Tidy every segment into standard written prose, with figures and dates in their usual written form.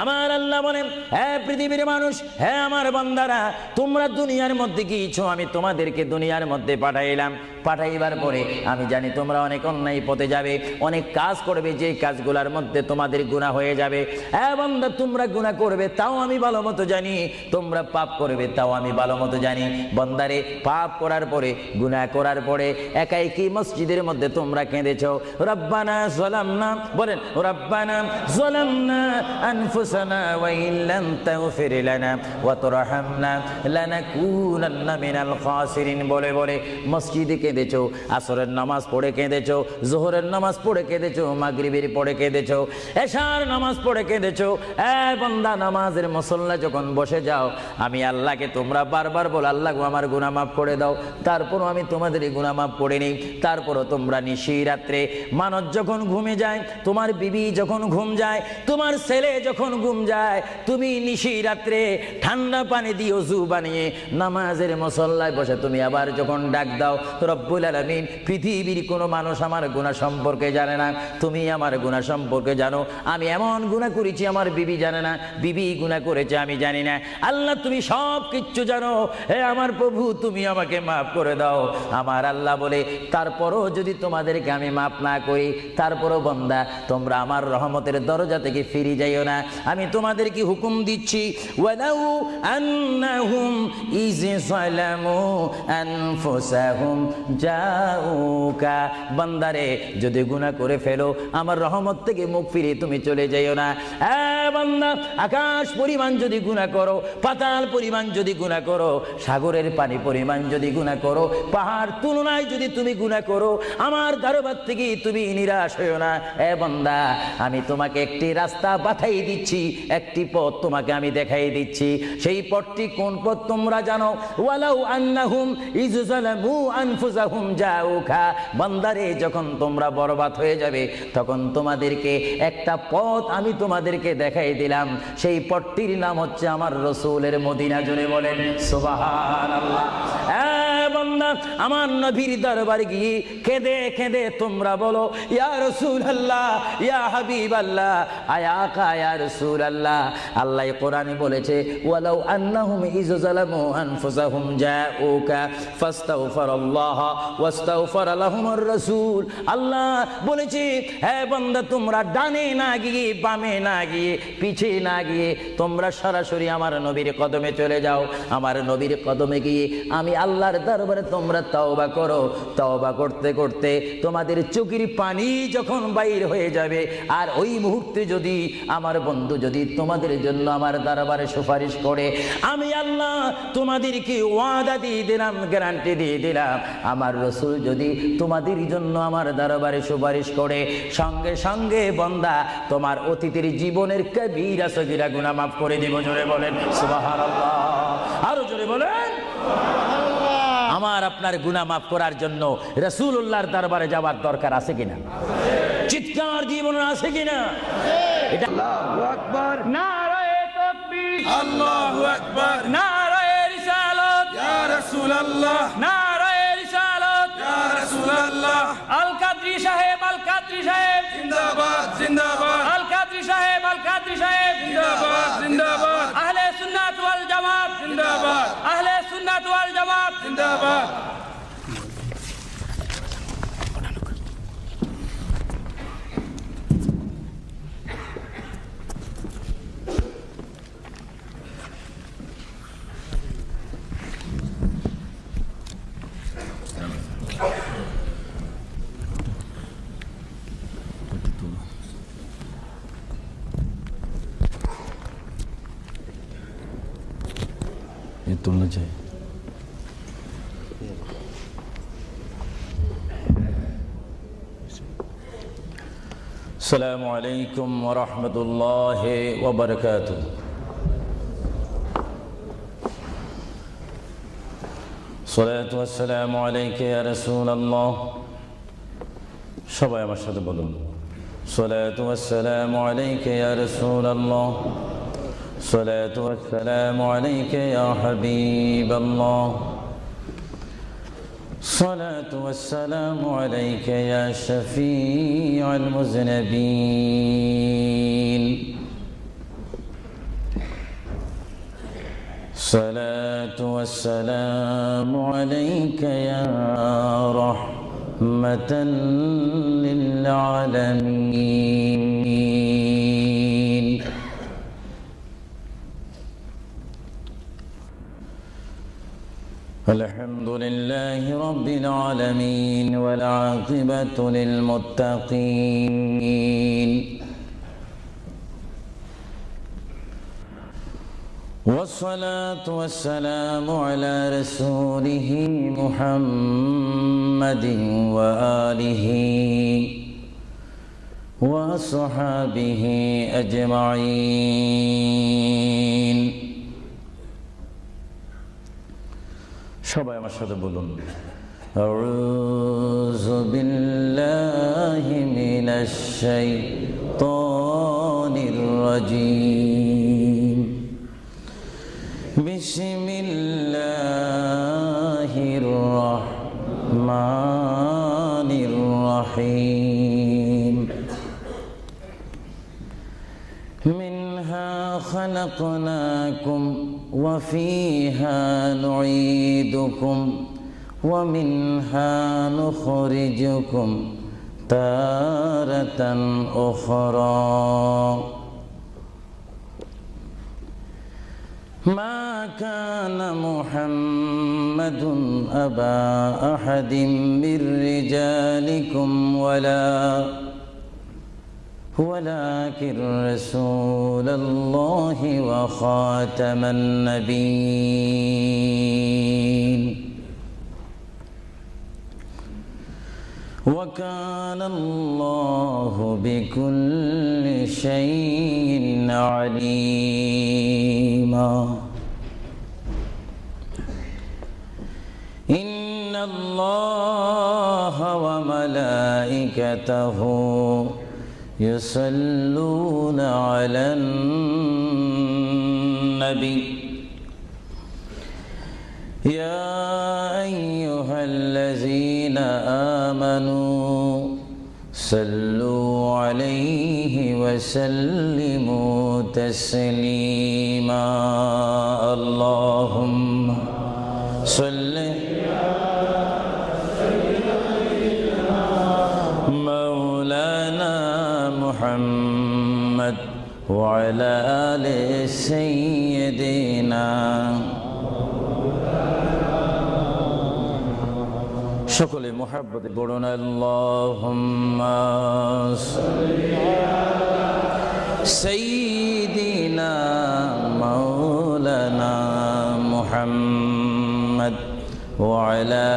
আমার আল্লাহ বলেন, হে পৃথিবীর মানুষ, হে আমার বান্দারা, তোমরা দুনিয়ার মধ্যে গিয়েছো, আমি তোমাদেরকে দুনিয়ার মধ্যে পাঠাইলাম। পাঠাইবার পরে আমি জানি তোমরা অনেক অন্যায় পথে যাবে, অনেক কাজ করবে, যে কাজগুলোর মধ্যে তোমাদের গুনাহ হয়ে যাবে। হ্যাঁ বান্দা, তোমরা গুনাহ করবে তাও আমি ভালো মতো জানি, তোমরা পাপ করবে তাও আমি ভালো মতো জানি। বান্দারে, পাপ করার পরে, গুনাহ করার পরে একাই কি মসজিদের মধ্যে তোমরা কেঁদেছো, রব্বানা যালামনা, বলেন রব্বানা যালামনা আনফুসানা ওয়া ইল্লাম তাগফির লানা ওয়া তুরহামনা লানাকুনান্না মিনাল খাসিরিন বলে বলে মসজিদে কেঁদেছো, আসরের নামাজ পড়ে কেঁদেছো, যোহরের নামাজ পড়ে কেঁদেছো, মাগরিবের পড়ে কেঁদেছো, এশার নামাজ পড়ে কেঁদেছো। বান্দা, নামাজের মুসল্লা যখন বসে যাও, আমি আল্লাহকে তোমরা বারবার বল, আল্লাহ গো আমার গুনাহ মাফ করে দাও। তারপরও আমি তোমাদের গুনাহ মাফ করে নিই। তারপরও তোমরা নিশি রাত্রে, মানুষ যখন ঘুমে যায়, তোমার বিবি যখন ঘুম যায়, তোমার ছেলে যখন ঘুম যায়, তুমি নিশি রাত্রে ঠান্ডা পানি দিয়ে ওযু বানিয়ে নামাজের মুসল্লায় বসে তুমি আবার যখন ডাক দাও, রব্বুল আলামিন, পৃথিবীর কোনো মানুষ আমার গুনাহ সম্পর্কে জানে না, তুমি আমার গুনাহ সম্পর্কে জানো। আমি এমন গুনাহ করেছি আমার বিবি জানে না, বিবি গুনাহ করেছে আমি জানি না। আল্লাহ, তুমি সব কিচ্ছু জানো। হে আমার প্রভু, তুমি আমাকে মাফ করে দাও। আমার আল্লাহ বলে, তারপরও যদি তোমাদেরকে আমি মাফ না করি, তারপরও বান্দা, তোমরা আমার রহমতের দরজা থেকে ফিরে যাইও না। আমি তোমাদেরকে হুকুম দিচ্ছি, ওয়ালাউ আন্নাহুম ইয যালামু আনফুসাহুম জাউকা, বান্দারে, যদি গুনাহ করে ফেলো, আমার রহমত থেকে মুখ ফিরে তুমি চলে যাইও না। বান্দা, আকাশ পরিমাণ যদি গুনাহ করো, পাতাল পরিমাণ যদি গুনাহ করো, সাগরের পানি পরিমাণ যদি গুনাহ করো, পাহাড় তুলনায় যদি তুমি গুনাহ করো, আমার দরবার থেকে তুমি নিরাশ হইও না। বান্দা, আমি তোমাকে একটি রাস্তা বাতাই দিচ্ছি, একটি পথ তোমাকে আমি দেখাই দিচ্ছি। সেই পথটি কোন পথ তোমরা জানো? ওয়ালাউ আন্নাহুম ইয যালামু আনফুসাহুম জাউকা, বান্দারে, যখন তোমরা বরবাদ হয়ে যাবে, তখন তোমাদেরকে একটা পথ আমি তোমাদেরকে দেখাই দিলাম। সেই পথটির নাম হচ্ছে আমার রাসূলের মদিনা। জোরে বলেন সুবহানাল্লাহ। বান্দা, আমার নবীর দরবারে গিয়ে কেঁদে কেঁদে তোমরা বলো, ইয়া রাসূলুল্লাহ, ইয়া হাবিবাল্লাহ, আয়াকা ইয়া রাসূলুল্লাহ। আল্লাহ কোরআনে বলেছে, ওয়ালাউ আন্নাহুম ইয যালামু আনফুসাহুম জাউকা ফাস্তাগফিরুল্লাহ ওয়াস্তাগফার লাহুমুর রাসূল। আল্লাহ বলেছে, হে বান্দা, তোমরা ডানে না গিয়ে, বামে না গিয়ে, পিছে না গিয়ে, তোমরা সরাসরি আমার নবীর কদমে চলে যাও। আমার নবীর কদমে গিয়ে আমি আল্লাহর দরবারে তোমরা তওবা করো। তওবা করতে করতে তোমাদের চোখের পানি যখন বাইর হয়ে যাবে, আর ওই মুহূর্তে যদি আমার বন্ধু যদি তোমাদের জন্য আমার দরবারে সুপারিশ করে, আমি আল্লাহ তোমাদেরকে ওয়াদা দিয়ে দিলাম, গ্যারান্টি দিয়ে দিলাম, আমার রাসূল যদি তোমাদের জন্য আমার দরবারে সুপারিশ করে, সঙ্গে সঙ্গে বান্দা, তোমার অতীতের জীবনের কবিরা সগীরা গুনাহ মাফ করে দিব। জোরে বলেন সুবহানাল্লাহ। আরো জোরে বলেন। আমার আপনার গুনাহ মাফ করার জন্য রাসূলুল্লাহর দরবারে যাওয়ার দরকার আছে কিনা? চিৎকার জীবন আছে কিনা? এটা আল্লাহু আকবার, নারায়ে তাকবীর, আল্লাহু আকবার, নারায়ে রিসালাত, ইয়া রাসূলুল্লাহ, নারায়ে রিসালাত, ইয়া রাসূলুল্লাহ, আল কাদরি সাহেব, আল কাদরি সাহেব জিন্দাবাদ জিন্দাবাদ, আল কাদরি সাহেব, আল কাদরি সাহেব জিন্দাবাদ জিন্দাবাদ, আহলে সুন্নাত ওয়াল জামাত জিন্দাবাদ, আহলে সুন্নাত ওয়াল জামাত জিন্দাবাদ। ये तुलना चाहिए। السلام عليكم ورحمة الله وبركاته. الصلاة والسلام عليك يا رسول الله. সবাই আমার সাথে বলুন, الصلاة والسلام عليك يا رسول الله. الصلاة والسلام عليك يا حبيب الله. الصلاة والسلام عليك يا شفيع المذنبين. الصلاة والسلام عليك يا رحمة للعالمين الحمد لله رب العالمين والعاقبة للمتقين والصلاة والسلام على رسوله محمد وآله وصحابه أجمعين সবাই আমার সাথে বলুন আউযু বিল্লাহি মিনাশ শাইতানির রাজীম বিসমিল্লাহির রহমানির রহিম মিনহা খালাকনাকুম ওয়া ফিহা নুঈদুকুম ওয়া মিনহা নুখরিজুকুম তারাতান উখরা ما كان محمد أبا أحد من رجالكم ولكن رسول الله وخاتم النبيين وكان الله بكل شيء عليما إن الله وملائكته يصلون على النبي يا أيها الذين آمنوا صلوا عليه وسلموا تسليما اللهم صل مولانا محمد وعلى آل سيدنا সকলে মুহাব্বতে পড়ুন আল্লাহুম্মা সাল্লি আলা সাইয়্যিদিনা মাওলানা মুহাম্মদ ওয়া আলা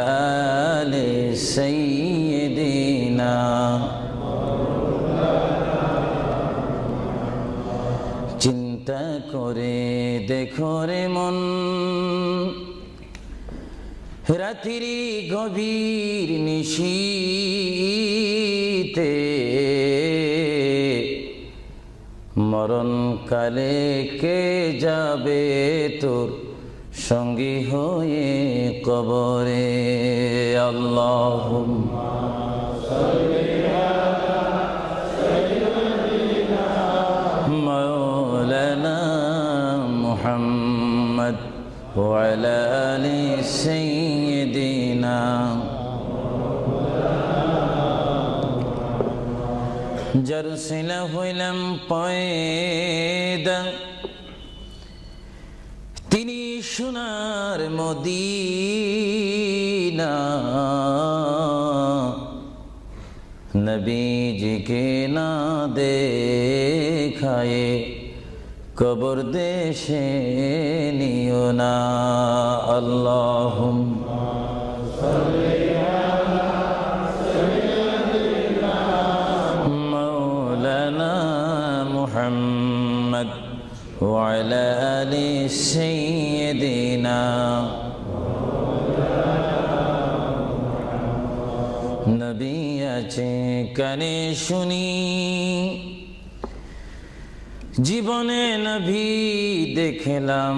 আলি সাইয়্যিদিনা চিন্তা করে দেখো রে মন রাত্রি গভীর নিশীতে মরণকালে কে যাবে তোর সঙ্গী হয়ে কবরে আল্লাহুম্মা সাল্লি আলা সাইয়্যিদিনা মাওলানা মুহাম্মদ وعلى آل سيدنا جرسل হইলাম পয়দা তিনি সোনার মদিনা নবীজিকে না দেখায়ে কবর দেশে নিও না আল্লাহুম্মা সাল্লি আলা সাইয়্যিদিনা মাওলানা মুহাম্মদ ওয়া আলা আলি সাইয়্যিদিনা নবী আছে কানে শুনি জীবনে নবী দেখলাম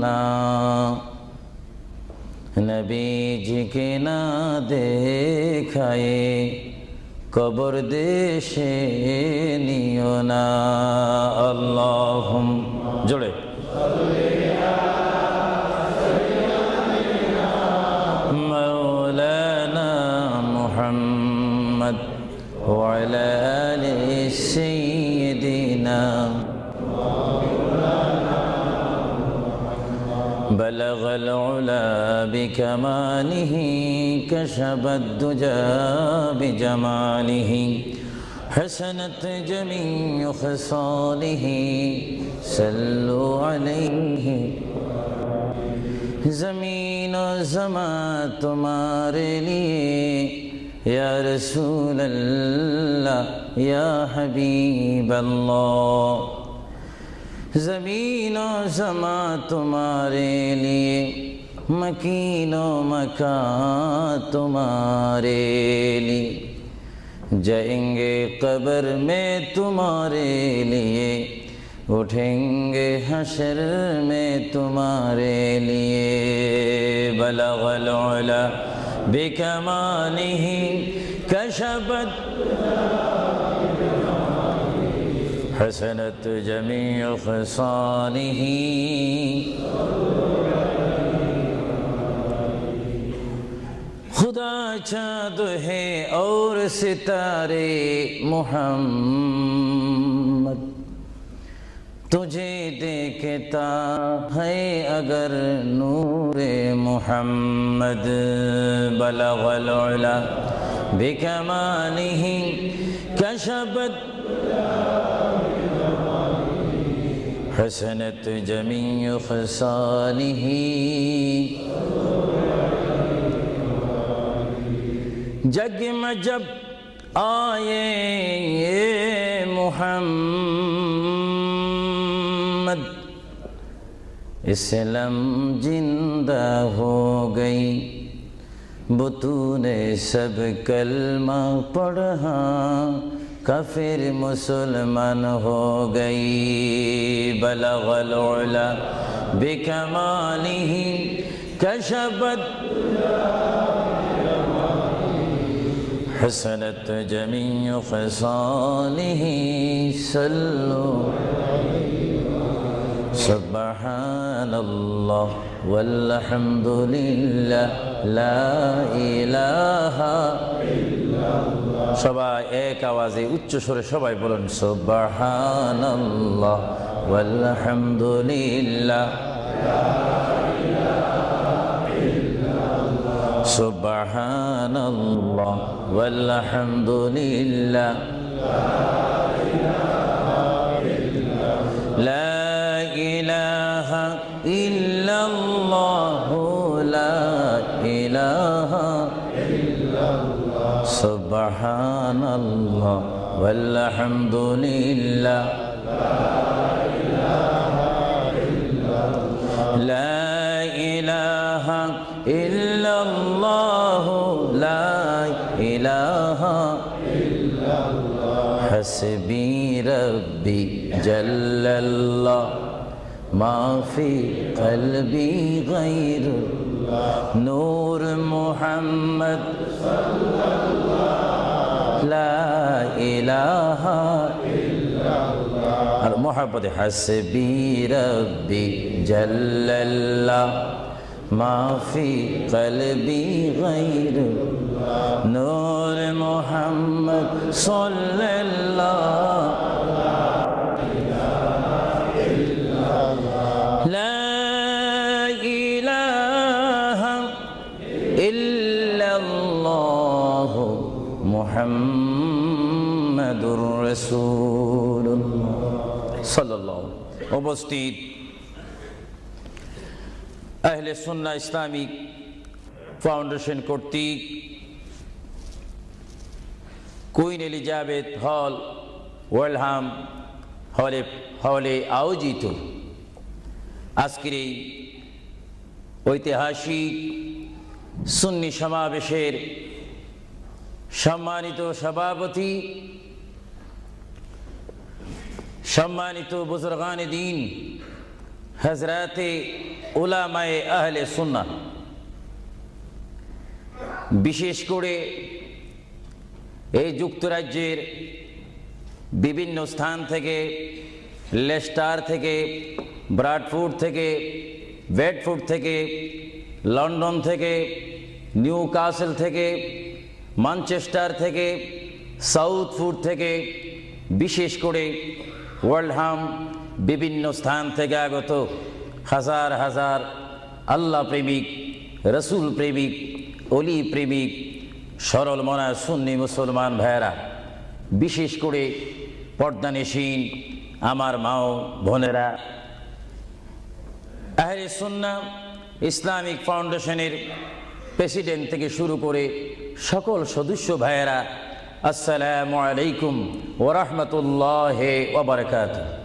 না নবীজিকে না দেখায়ে কবর দেশে নিও না আল্লাহুম্মা জোরে بلغ العلا بكماله كشف الدجى بجماله حسنت جميع خصاله صلوا عليه زمین و زمان تمہارے لیے یا رسول اللہ یا حبیب اللہ زمین و زمان تمہارے لیے مکین و مکان تمہارے لیے جائیں گے قبر میں تمہارے لیے اٹھیں گے حشر میں تمہارے لیے بلغ العلا بکمالہ کشفت حسنت جمیع خصالہ خدا چاند ہے اور ستارے محمد تجھے دیکھتا ہے اگر نور محمد بلغ العلا بکمالہ کشفت حسنت جمیع خصالہ جگ میں جب آئے محمد اسلام زندہ ہو گئی بطون سب کلمہ پڑھا کافر مسلمان ہو گئی بلغ العلا بکمالہ کشفت حسنت جمیع خصالہ صلو سبحان اللہ والحمد للہ لا الہ সবাই এক আওয়াজে উচ্চ স্বরে সবাই বলুন সুবহানাল্লাহ ওয়ালহামদুলিল্লাহ সুবহানাল্লাহ ওয়ালহামদুলিল্লাহ লা ইলাহা ইল্লাল্লাহ লা ইলাহা সুবহানাল্লাহ ওয়ালহামদুলিল্লাহ লা ইলাহা ইল্লাল্লাহ লা ইলাহা হাসবি রব্বি জাল্লাল্লাহ মা ফি কলবি গায়রুল্লাহ নূর মুহাম্মদ লা ইলাহা ইল্লাল্লাহ আর মোহাব্বতে হাসবি রব্বি জাল্লাল্লাহ মা ফি কলবি গায়রুল্লাহ নূর মুহাম্মদ সাল্লাল্লাহ লা ইলাহা ইল্লাল্লাহ মুহাম্মাদুর রাসূলুল্লাহ সাল্লাল্লাহু উপস্থিত আহলে সুন্নাহ ইসলামিক ফাউন্ডেশন কর্তৃক কুইন এলিজাবেথ হল ওয়েলহাম হলে আয়োজিত আজকের এই ঐতিহাসিক সুন্নি সমাবেশের সম্মানিত সভাপতি, সম্মানিত বুজুর্গান দ্বীন, হযরতে উলামায়ে আহলে সুন্নাহ, বিশেষ করে এই যুক্তরাজ্যের বিভিন্ন স্থান থেকে, লেস্টার থেকে, ব্রাডফোর্ড থেকে, বেডফোর্ড থেকে, লন্ডন থেকে, নিউ কাসেল থেকে, ম্যানচেস্টার থেকে, সাউথফোর্ড থেকে, বিশেষ করে ওয়ার্ল্ডহাম বিভিন্ন স্থান থেকে আগত হাজার হাজার আল্লাহ প্রেমিক, রসুল প্রেমিক, অলি প্রেমিক সরল মনা সুন্নি মুসলমান ভাইয়েরা, বিশেষ করে পর্দানিসীন আমার মাও বোনেরা, আহলে সুন্নাহ ইসলামিক ফাউন্ডেশনের প্রেসিডেন্ট থেকে শুরু করে সকল সদস্য ভাইয়েরা, আসসালামু আলাইকুম ওয়া রাহমাতুল্লাহি ওয়া বারাকাতুহু।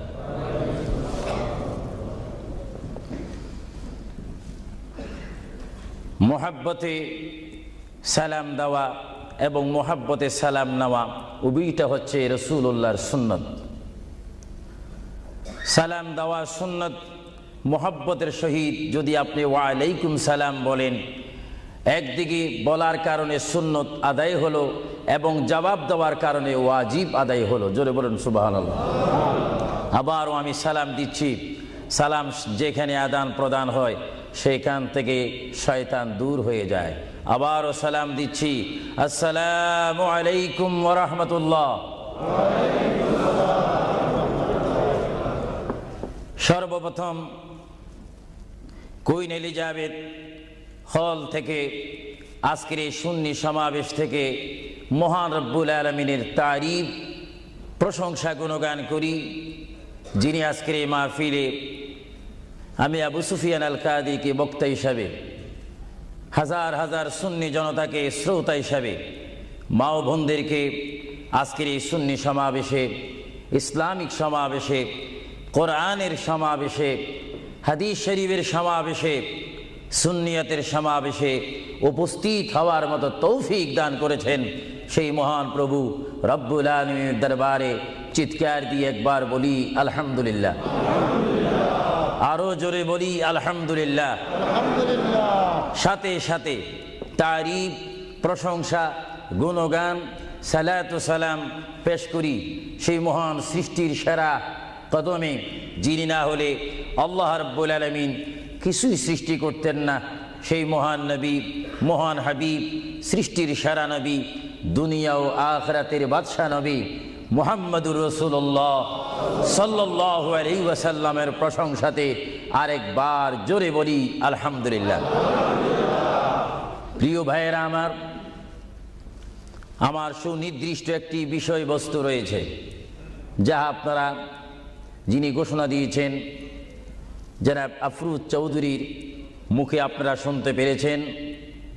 মোহাব্বতে সালাম দেওয়া এবং মোহাব্বতে সালাম নেওয়া উভয়টা হচ্ছে রাসূলুল্লাহর সুন্নত। সালাম দেওয়া সুন্নত, মোহাব্বতের সহিত যদি আপনি ওয়া আলাইকুম সালাম বলেন, একদিকে বলার কারণে সুন্নত আদায় হলো এবং জবাব দেওয়ার কারণে ওয়াজিব আদায় হলো। জোরে বলুন সুবহানাল্লাহ। আবারও আমি সালাম দিচ্ছি, সালাম যেখানে আদান প্রদান হয় সেখান থেকে শয়তান দূর হয়ে যায়। আবারও সালাম দিচ্ছি, আসসালামু আলাইকুম ওয়া রাহমাতুল্লাহ। সর্বপ্রথম কুইন এলিজাবেথ হল থেকে আজকের এই সুন্নি সমাবেশ থেকে মহান রব্বুল আলামিনের তারিফ প্রশংসা গুণগান করি, যিনি আজকের এই মাহফিলে আমি আবু সুফিয়ান আল কাদিকে বক্তা হিসাবে, হাজার হাজার সুন্নি জনতাকে শ্রোতা হিসাবে, মা ও বোনদেরকে আজকের এই সুন্নি সমাবেশে, ইসলামিক সমাবেশে, কোরআনের সমাবেশে, হাদিস শরীফের সমাবেশে, সুন্নিয়তের সমাবেশে উপস্থিত হওয়ার মতো তৌফিক দান করেছেন সেই মহান প্রভু রব্বুল আলামিনের দরবারে চিৎকার দিয়ে একবার বলি আলহামদুলিল্লাহ। আরো জোরে বলি আলহামদুলিল্লাহ। সাথে সাথে তারিফ, প্রশংসা, গুণগান, সালাতু সালাম পেশ করি সেই মহান সৃষ্টির সেরা কদমে, যিনি না হলে আল্লাহ রাব্বুল আলামিন কিছুই সৃষ্টি করতেন না, সেই মহান নবী, মহান হাবিব, সৃষ্টির সেরা নবী, দুনিয়া ও আখিরাতের বাদশা নবী মুহাম্মদুর রাসূলুল্লাহ সাল্লাল্লাহু আলাইহি ওয়াসাল্লামের প্রশংসাতে আরেকবার জোরে বলি আলহামদুলিল্লাহ। প্রিয় ভাইয়েরা আমার সুনির্দিষ্ট একটি বিষয়বস্তু রয়েছে, যা আপনারা, যিনি ঘোষণা দিয়েছেন জনাব আফরুজ চৌধুরীর মুখে আপনারা শুনতে পেরেছেন।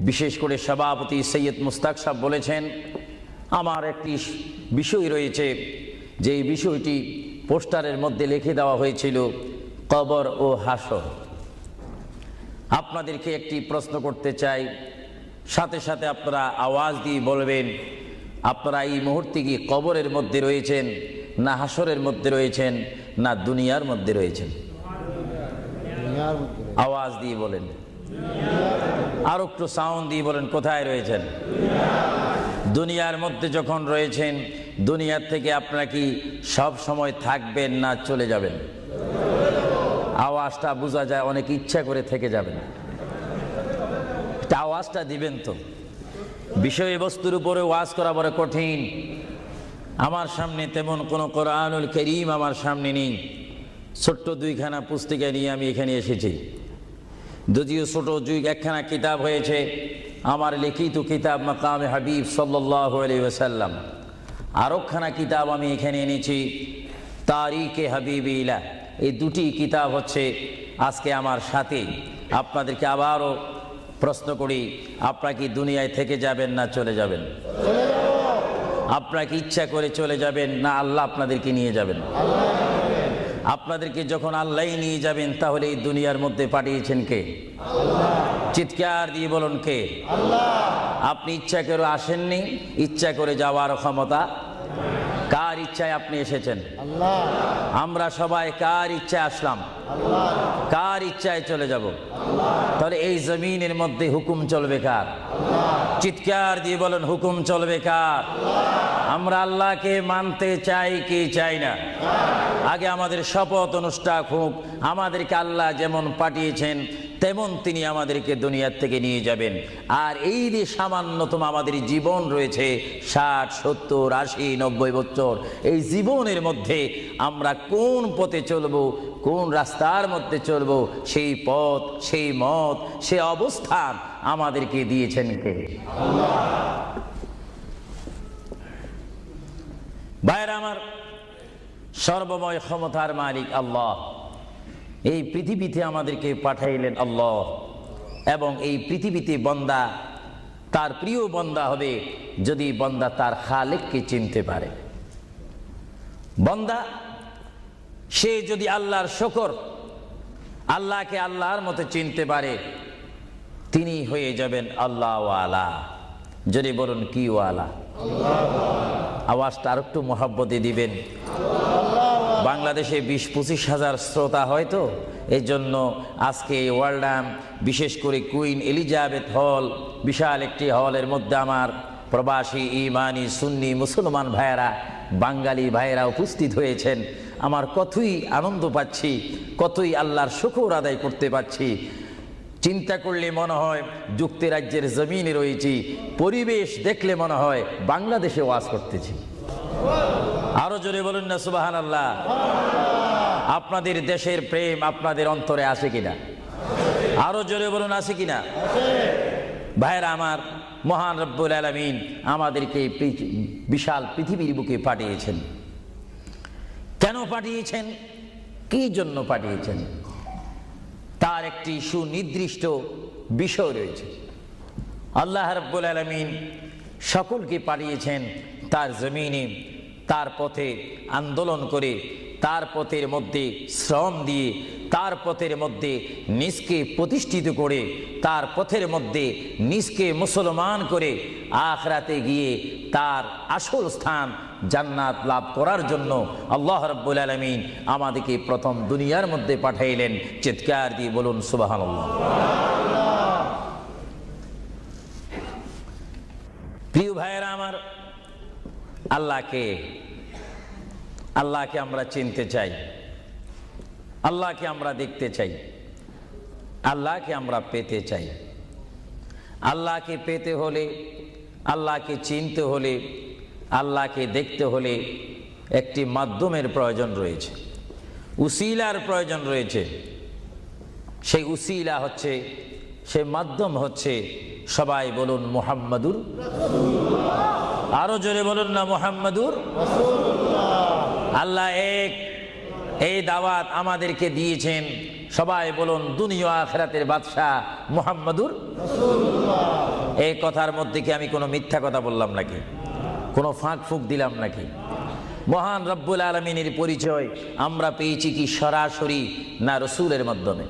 বিশেষ করে সভাপতি সৈয়দ মুস্তাক সাহেব বলেছেন, আমার একটি বিষয় রয়েছে, যে বিষয়টি পোস্টারের মধ্যে লিখে দেওয়া হয়েছিল, কবর ও হাসর। আপনাদেরকে একটি প্রশ্ন করতে চাই, সাথে সাথে আপনারা আওয়াজ দিয়ে বলবেন, আপনারা এই মুহূর্তে কি কবরের মধ্যে রয়েছেন, না হাসরের মধ্যে রয়েছেন, না দুনিয়ার মধ্যে রয়েছেন? আওয়াজ দিয়ে বলেন, আর একটু সাউন্ড দিয়ে বলেন, কোথায় রয়েছেন? দুনিয়ার মধ্যে যখন রয়েছেন, দুনিয়ার থেকে আপনারা কি সব সময় থাকবেন না চলে যাবেন? আওয়াজটা বোঝা যায়, অনেক ইচ্ছা করে থেকে যাবেন। আওয়াজটা দিবেন তো। বিষয়বস্তুর উপরে ওয়াজ করা বড় কঠিন। আমার সামনে তেমন কোনো কোরআনুল কারীম আমার সামনে নেই। ছোট্ট দুইখানা পুস্তিকা নিয়ে আমি এখানে এসেছি। যদিও ছোট একখানা কিতাব হয়েছে, আমার লিখিত কিতাব মাকামে হাবিব সাল্লাল্লাহু আলাইহি ওয়াসাল্লাম। আরেকখানা কিতাব আমি এখানে এনেছি, তারিখে হাবিবিল্লাহ। এই দুটি কিতাব হচ্ছে আজকে আমার সাথে। আপনাদেরকে আবারও প্রশ্ন করি, আপনারা কি দুনিয়ায় থেকে যাবেন না চলে যাবেন? আপনারা কি ইচ্ছা করে চলে যাবেন, না আল্লাহ আপনাদেরকে নিয়ে যাবেন? আপনাদেরকে যখন আল্লাহ নিয়ে যাবেন, তাহলে এই দুনিয়ার মধ্যে পাঠিয়েছেন কে? চিৎকার দিয়ে বলুন, কে? আপনি ইচ্ছা করে আসেননি, ইচ্ছা করে যাওয়ার ক্ষমতা কার ইচ্ছায় আপনি এসেছেন? আমরা সবাই কার ইচ্ছায় আসলাম? কার ইচ্ছায় চলে যাব? তাহলে এই জমিনের মধ্যে হুকুম চলবে কার? চিৎকার দিয়ে বলেন, হুকুম চলবে কার? আমরা আল্লাহকে মানতে চাই কি চাই না? আগে আমাদের শপথ অনুষ্ঠান হোক। আমাদেরকে আল্লাহ যেমন পাঠিয়েছেন তেমন তিনি আমাদেরকে দুনিয়ার থেকে নিয়ে যাবেন। আর এই যে সামান্যতম আমাদের জীবন রয়েছে 60, 70, 80, 90 বছর, এই জীবনের মধ্যে আমরা কোন পথে চলবো, কোন রাস্তার মধ্যে চলবো, সেই পথ, সেই মত, সেই অবস্থান আমাদেরকে দিয়েছেন কে? ভাইরা আমার, সর্বময় ক্ষমতার মালিক আল্লাহ এই পৃথিবীতে আমাদেরকে পাঠাইলেন আল্লাহ, এবং এই পৃথিবীতে বান্দা তার প্রিয় বান্দা হবে যদি বান্দা তার খালেককে চিনতে পারে। বান্দা সে যদি আল্লাহর শুকর, আল্লাহকে আল্লাহর মতো চিনতে পারে, তিনি হয়ে যাবেন আল্লাহ ওয়ালা। যদি বলুন কি ওয়ালা? আওয়াজটা আর একটু মহব্বতে দিবেন। বাংলাদেশে 20-25 হাজার শ্রোতা হয়তো, এই জন্য আজকে ওয়ার্ল্ডাম, বিশেষ করে কুইন এলিজাবেথ হল, বিশাল একটি হলের মধ্যে আমার প্রবাসী ইমানি সুন্নি মুসলমান ভাইয়েরা, বাঙালি ভাইয়েরা উপস্থিত হয়েছেন। আমার কতই আনন্দ পাচ্ছি, কতই আল্লাহর শুকর আদায় করতে পারছি। চিন্তা করলে মনে হয় যুক্তরাজ্যের জমিনে রয়েছি, পরিবেশ দেখলে মনে হয় বাংলাদেশে ওয়াজ করতেছি। আরো জোরে বলুন না সুবহানাল্লাহ। আপনাদের দেশের প্রেম আপনাদের অন্তরে আছে কিনা? আরো জোরে বলুন আছে কিনা? ভাইরা আমার, মহান রব্বুল আলামিন আমাদেরকে বিশাল পৃথিবীর বুকে পাঠিয়েছেন। কেন পাঠিয়েছেন? কি জন্য পাঠিয়েছেন? তার একটি সুনির্দিষ্ট বিষয় রয়েছে। আল্লাহ রাব্বুল আলামিন সকলকে পাঠিয়েছেন তার জমিনে, তার পথে আন্দোলন করে, তার পথের মধ্যে শ্রম দিয়ে, তার পথের মধ্যে নিজকে প্রতিষ্ঠিত করে, তার পথের মধ্যে নিজকে মুসলমান করে আখিরাতে গিয়ে তার আসল স্থান জান্নাত লাভ করার জন্য আল্লাহ রাব্বুল আলামিন আমাদেরকে প্রথম দুনিয়ার মধ্যে পাঠাইলেন। চিৎকার দিয়ে বলুন সুবহানাল্লাহ। প্রিয় ভাইয়েরা আমার, আল্লাহকে আমরা চিনতে চাই, আল্লাহকে আমরা দেখতে চাই, আল্লাহকে আমরা পেতে চাই। আল্লাহকে পেতে হলে, আল্লাহকে চিনতে হলে, আল্লাহকে দেখতে হলে একটি মাধ্যমের প্রয়োজন রয়েছে, উসিলার প্রয়োজন রয়েছে। সেই উসিলা হচ্ছে, সেই মাধ্যম হচ্ছে, সবাই বলুন মুহাম্মাদুর রাসূলুল্লাহ। আরো জোরে বলুন না মুহাম্মাদুর রাসূলুল্লাহ। আল্লাহ এক, এই দাওয়াত আমাদেরকে দিয়েছেন। সবাই বলুন দুনিয়া আখিরাতের বাদশা মুহাম্মাদুর রাসূলুল্লাহ। এই কথার মধ্যে কি আমি কোনো মিথ্যা কথা বললাম নাকি? কোনো ফাঁক ফুক দিলাম নাকি? মহান রব্বুল আলামিনের পরিচয় আমরা পেয়েছি কি সরাসরি, না রসুলের মাধ্যমে?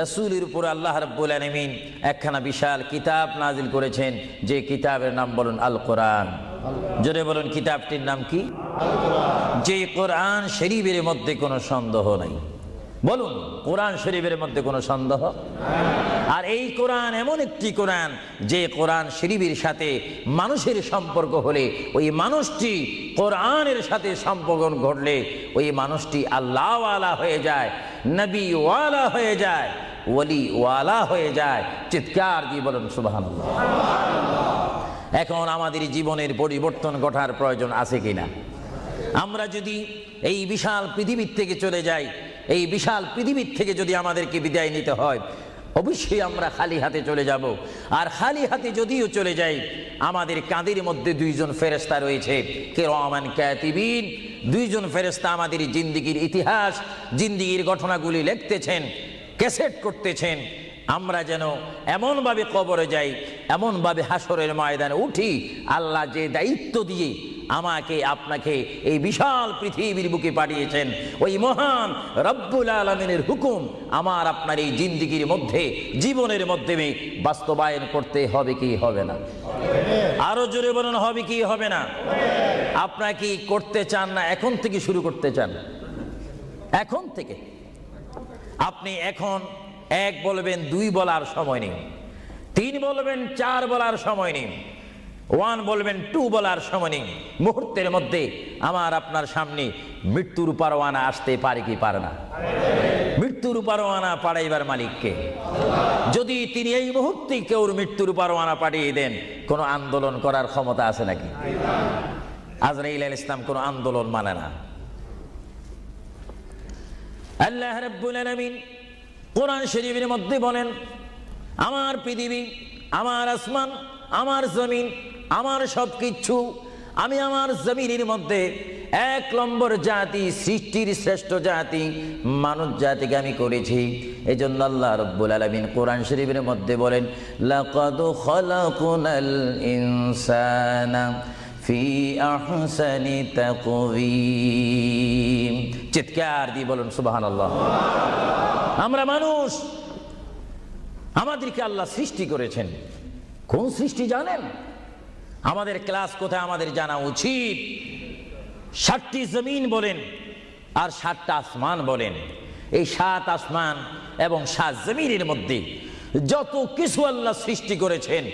রসুলের উপর আল্লাহ রাব্বুল আলামিন একখানা বিশাল কিতাব নাজিল করেছেন, যে কিতাবের নাম বলুন আল কোরআন। জোরে বলুন কিতাবটির নাম কি? আল কোরআন। যে কোরআন শরীফের মধ্যে কোনো সন্দেহ নাই। বলুন কোরআন শরীফের মধ্যে কোনো সন্দেহ? আর এই কোরআন এমন একটি কোরআন, যে কোরআন শরীফের সাথে মানুষের সম্পর্ক হলে, ওই মানুষটি কোরআনের সাথে সম্পর্ক ঘটলে ওই মানুষটি আল্লাহ ওয়ালা হয়ে যায়, নবী ওয়ালা হয়ে যায়, ওলি ওয়ালা হয়ে যায়। চিৎকার দিয়ে বলুন সুবহানাল্লাহ। এখন আমাদের জীবনের পরিবর্তন ঘটার প্রয়োজন আছে কিনা? আমরা যদি এই বিশাল পৃথিবীর থেকে চলে যাই, এই বিশাল পৃথিবীর থেকে যদি আমাদেরকে বিদায় নিতে হয়, অবশ্যই আমরা খালি হাতে চলে যাব। আর খালি হাতে যদিও চলে যাই, আমাদের কাঁধের মধ্যে দুইজন ফেরেশতা রয়েছে, কিরামান কাতিবিন। দুইজন ফেরেশতা আমাদের জিন্দেগির ইতিহাস, জিন্দেগির ঘটনাগুলি লিখতেছেন, ক্যাসেট করতেছেন। আমরা যেন এমনভাবে কবরে যাই, এমনভাবে হাসরের ময়দানে উঠি, আল্লাহ যে দায়িত্ব দিয়ে আমাকে আপনাকে এই বিশাল পৃথিবীর বুকে পাঠিয়েছেন, ওই মহান রব্বুল আলামিনের হুকুম আমার আপনার এই জিন্দেগির মধ্যে, জীবনের মাধ্যমে বাস্তবায়ন করতে হবে কি হবে না? আরো জোরে বলুন হবে কি হবে না? আপনারা কি করতে চান, না এখন থেকে শুরু করতে চান? এখন থেকে আপনি এখন এক বলবেন, দুই বলার সময় নেই, তিন বলবেন, চার বলার সময় নেই, ওয়ান বলবেন, টু বলার সময় নেই। মুহূর্তের মধ্যে আমার আপনার সামনে মৃত্যুর পরোয়ানা আসতে পারে কি পারে না? মৃত্যুর পরোয়ানা পাঠাইবার মালিককে। যদি তিনি এই মুহূর্তে কেউ মৃত্যুর পরোয়ানা পাঠিয়ে দেন, কোন আন্দোলন করার ক্ষমতা আছে নাকি? আজরাইল আলাইহিস সালাম কোন আন্দোলন মানে না। আল্লাহ রাব্বুল আলামিন কোরআন শরীফের মধ্যে বলেন, আমার পৃথিবী, আমার আসমান, আমার জমিন, আমার সবকিছু, আমি আমার জমিনের মধ্যে এক নম্বর জাতি, সৃষ্টির শ্রেষ্ঠ জাতি মানব জাতিকে আমি করেছি। এই জন্য আল্লাহ রাব্বুল আলামিন কোরআন শরীফের মধ্যে বলেন, লাকাদ খালাকুনাল ইনসানা ফি আহসানি তাকওয়িম। চিৎকার দিয়ে বলুন সুবহানাল্লাহ। আমরা মানুষ, আমাদেরকে আল্লাহ সৃষ্টি করেছেন। কোন সৃষ্টি জানেন? আমাদের ক্লাস কোথায় আমাদের জানা উচিত। 7টি জমিন বলেন আর 7টা আসমান বলেন। এই 7 আসমান এবং 7 জমিনের মধ্যে যত কিছু আল্লাহ সৃষ্টি করেছেন,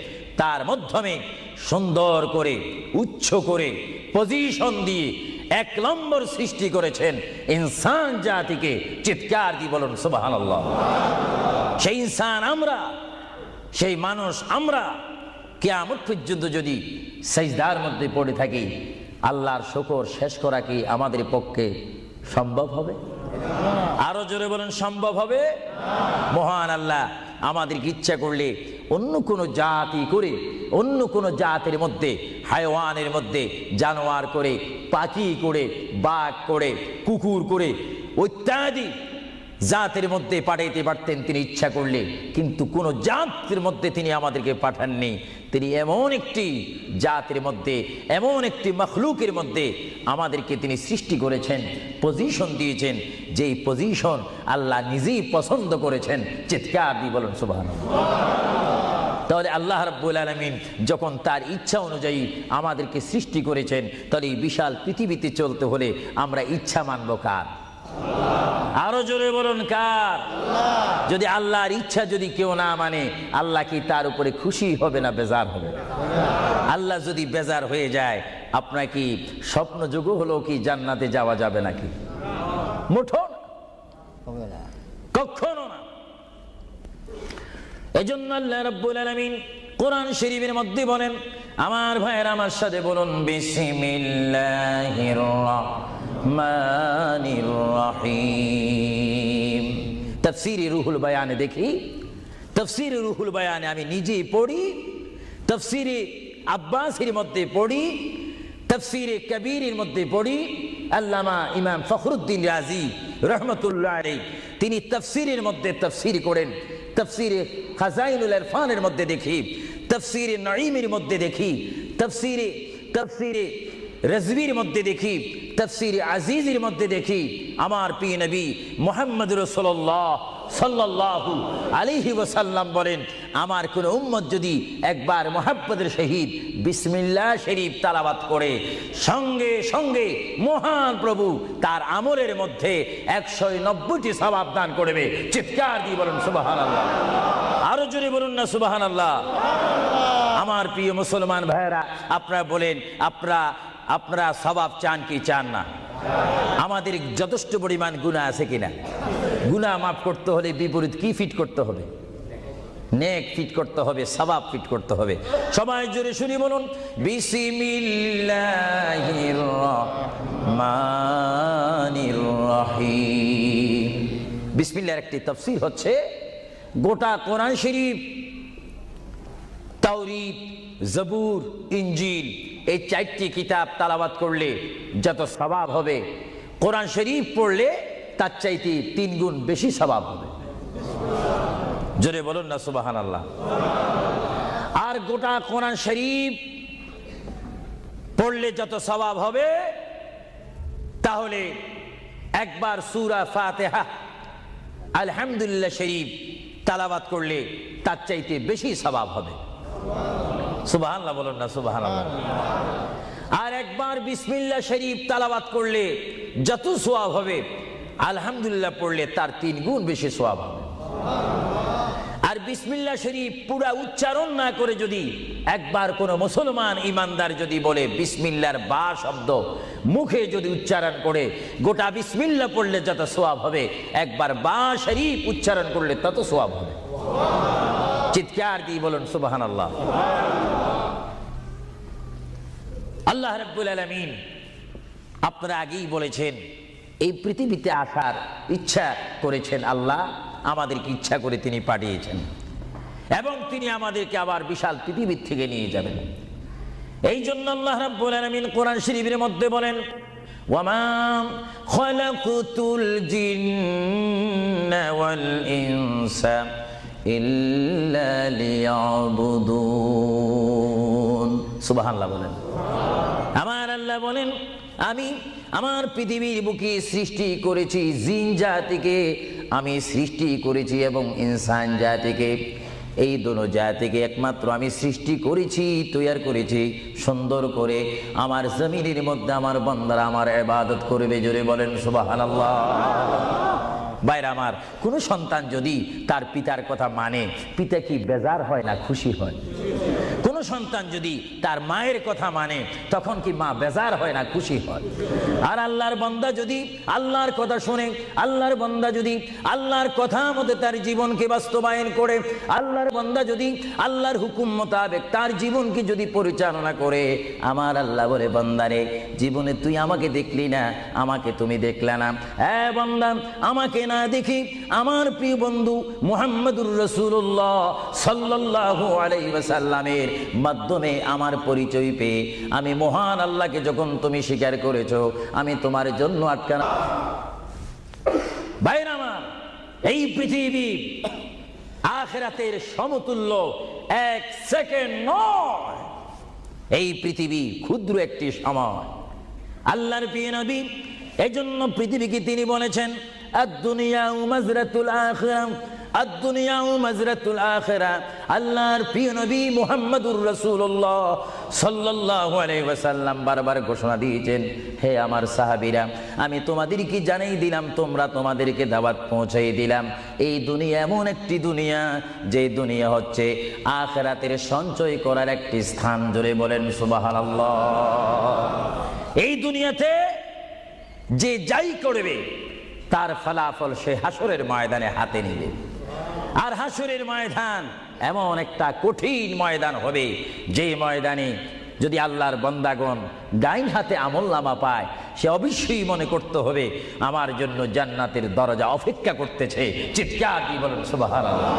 তার মাধ্যমে সুন্দর করে, উচ্চ করে, পজিশন দিয়ে 1 নম্বর সৃষ্টি করেছেন ইনসান জাতিকে। চিৎকার দিয়ে বলুন সুবহানাল্লাহ। সেই ইনসান আমরা, সেই মানুষ আমরা, কিয়ামত পর্যন্ত যদি সিজদার মধ্যে পড়ে থাকি, আল্লাহর শুকর শেষ করা কি আমাদের পক্ষে সম্ভব হবে? আরো জোরে বলেন, সম্ভব হবে? মহান আল্লাহ আমাদেরকে ইচ্ছা করলে অন্য কোনো জাতি করে, অন্য কোনো জাতের মধ্যে, হায়াওয়ানের মধ্যে জানোয়ার করে, পাখি করে, বাঘ করে, কুকুর করে, ইত্যাদি জাতের মধ্যে পাঠাইতে পারতেন তিনি ইচ্ছা করলে। কিন্তু কোন জাতের মধ্যে তিনি আমাদেরকে পাঠাননি। তিনি এমন একটি জাতের মধ্যে, এমন একটি মখলুকের মধ্যে আমাদেরকে তিনি সৃষ্টি করেছেন, পজিশন দিয়েছেন, যেই পজিশন আল্লাহ নিজেই পছন্দ করেছেন। চিৎকার দিয়ে বলুন সুবহানাল্লাহ। তাহলে আল্লাহ রাব্বুল আলামিন যখন তার ইচ্ছা অনুযায়ী আমাদেরকে সৃষ্টি করেছেন, তাহলে এই বিশাল পৃথিবীতে চলতে হলে আমরা ইচ্ছা মানব কার? আরো জোরে বলুন কার? যদি আল্লাহর ইচ্ছা যদি কেউ না মানে, আল্লাহ কি তার উপরে খুশি হবে না বেজার হবে? আল্লাহ যদি বেজার হয়ে যায়, আপনার কি স্বপ্ন যোগ হলো কি জান্নাতে যাওয়া যাবে নাকি? মুঠো না, কখনো না। এজন্য আল্লাহ রাব্বুল আলামিন কোরআন শরীফের মধ্যে বলেন, আমার ভাইয়েরা আমার সাথে বলুন, বিসমিল্লাহির রাহমানির রহিম। তাফসীরে রুহুল বায়ানে দেখি, তাফসীরে রুহুল বায়ানে আমি নিজেই পড়ি, তাফসীরে আব্বাসীর মধ্যে পড়ি, তাফসীরে কবীরের মধ্যে পড়ি। আল্লামা ইমাম ফখরুদ্দিন রাজি রহমতুল্লাহ আলাইহি তিনি তাফসীরের মধ্যে তাফসীর করেন। তাফসীরে খাজাইনুল ইরফানের মধ্যে দেখি, তাফসীরে নঈমের মধ্যে দেখি, তাফসীরে রাজভির মধ্যে দেখি, তাফসীরে আজিজের মধ্যে দেখি। আমার প্রিয় নবী মুহাম্মদ রাসূলুল্লাহ সাল্লাল্লাহু আলাইহি ওয়াসাল্লাম বলেন, আমার কোন উম্মত যদি একবার মুহাব্বতের সহিত বিসমিল্লাহ শরীফ তেলাওয়াত করে, সঙ্গে সঙ্গে মহান প্রভু তার আমলের মধ্যে 190টি সওয়াব দান করবে। চিৎকার দিয়ে বলুন সুবহানাল্লাহ। আরো জোরে বলুন না সুবহানাল্লাহ। আমার প্রিয় মুসলমান ভাইয়েরা, আপনারা বলেন, আপনারা সওয়াব চান কি চান না? আমাদের যথেষ্ট পরিমাণ গুনাহ আছে কিনা? গুনাহ মাফ করতে হলে বিপরীত কি ফিট করতে হবে? নেক ফিট করতে হবে, সওয়াব ফিট করতে হবে। সবাই জোরে শুনি বলুন, বিসমিল্লাহির রাহমানির রহিম। বিসমিল্লাহর একটি তাফসীর হচ্ছে, গোটা কোরআন শরীফ, তাওরীত, জবুর, ইনজিল, এই 4টি কিতাব তেলাওয়াত করলে যত সওয়াব হবে, কোরআন শরীফ পড়লে তার চাইতে 3 গুণ বেশি সওয়াব হবে। জোরে বলুন না সুবহানাল্লাহ। আর গোটা কোরআন শরীফ পড়লে যত সওয়াব হবে, তাহলে একবার সূরা ফাতিহা, আলহামদুলিল্লাহ শরীফ তেলাওয়াত করলে তার চাইতে বেশি সওয়াব হবে। সুবহানাল্লাহ বলুন না সুবহানাল্লাহ। আর একবার বিসমিল্লাহ শরীফ তেলাওয়াত করলে যত সওয়াব হবে, আলহামদুলিল্লাহ পড়লে তার 3 গুণ বেশি সওয়াব হবে। আর বিসমিল্লাহ শরীফ পুরা উচ্চারণ না করে যদি একবার কোনো মুসলমান ইমানদার যদি বলে বিসমিল্লাহর বা শব্দ মুখে যদি উচ্চারণ করে, গোটা বিসমিল্লাহ পড়লে যত সওয়াব হবে, একবার বা শরীফ উচ্চারণ করলে তত সওয়াব হবে। চিৎকার দিয়ে বলুন সুবহানাল্লাহ। আল্লাহ রাব্বুল আলামিন আপনারা আগেই বলেছেন এই পৃথিবীতে আসার ইচ্ছা করেছেন আল্লাহ, আমাদেরকে ইচ্ছা করে তিনি পাঠিয়েছেন এবং তিনি আমাদেরকে আবার বিশাল পৃথিবীর থেকে নিয়ে যাবেন। এই জন্য আল্লাহ রাব্বুল আলামিন কোরআন শরীফের মধ্যে বলেন, ওয়ামা খালাকুতুল জিন্না ওয়াল ইনসা ইল্লা লিয়াবুদুন। সুবহানাল্লাহ বলেন। আমার আল্লাহ বলেন, আমি আমার পৃথিবীর বুকে সৃষ্টি করেছি জিন জাতিকে, আমি সৃষ্টি করেছি এবং ইনসান জাতিকে। এই দোনো জাতিকে একমাত্র আমি সৃষ্টি করেছি, তৈরি করেছি সুন্দর করে। আমার জমিনের মধ্যে আমার বান্দারা আমার ইবাদত করবে। জোরে বলেন সুবহানাল্লাহ। ভাইরা আমার, কোন সন্তান যদি তার পিতার কথা মানে, পিতা কি বেজার হয় না খুশি হয়? কোন সন্তান যদি তার মায়ের কথা মানে, তখন কি মা বেজার হয় না খুশি হয়? আর আল্লাহর বান্দা যদি আল্লাহর কথা শুনে, আল্লাহর বান্দা যদি আল্লাহর কথা মতো তার জীবনকে বাস্তবায়ন করে, আল্লাহর বান্দা যদি আল্লাহর হুকুম মোতাবেক তার জীবনকে যদি পরিচালনা করে, আমার আল্লাহ বলে, বান্দারে জীবনে তুই আমাকে দেখলি না, আমাকে তুমি দেখলে না। হ্যাঁ বান্দা, আমাকে না দেখি আমার প্রিয় বন্ধু মুহাম্মদুর রাসূলুল্লাহ সাল্লাল্লাহু আলাইহি ওয়াসাল্লামের মাধ্যমে আমার পরিচয় পেয়ে আমি মহান আল্লাহকে যখন তুমি স্বীকার করেছো, আমি তোমার জন্য আটকানা। ভাইরা আমার, এই পৃথিবী আখিরাতের সমতুল্য এক সেকেন্ড নয়। এই পৃথিবী ক্ষুদ্র একটি সময়। আল্লাহর প্রিয় নবী এজন্য পৃথিবীকে তিনি বলেছেন, আদ-দুনিয়া মাজরাতুল আখিরা, আদ-দুনিয়া মাজরাতুল আখিরা। আল্লাহর প্রিয় নবী মুহাম্মদুর রাসূলুল্লাহ সাল্লাল্লাহু আলাইহি ওয়াসাল্লাম বারবার ঘোষণা দিয়েছেন, হে আমার সাহাবীরা, আমি তোমাদেরকে জানাই দিলাম, তোমরা তোমাদেরকে দাওয়াত পৌঁছাই দিলাম, এই দুনিয়া এমন একটি দুনিয়া, যে দুনিয়া হচ্ছে আখিরাতের সঞ্চয় করার একটি স্থান। জোরে বলেন সুবহানাল্লাহ। এই দুনিয়াতে যে যাই করবে তার ফলাফল সে হাসরের ময়দানে হাতে নেবে। আর হাসরের ময়দান এমন একটা কঠিন ময়দান হবে, যে ময়দানে যদি আল্লাহর বান্দাগণ ডাইন হাতে আমলনামা পায়, সে অবশ্যই মনে করতে হবে আমার জন্য জান্নাতের দরজা অপেক্ষা করতেছে। চিৎকার দিয়ে বলেন সুবহানাল্লাহ।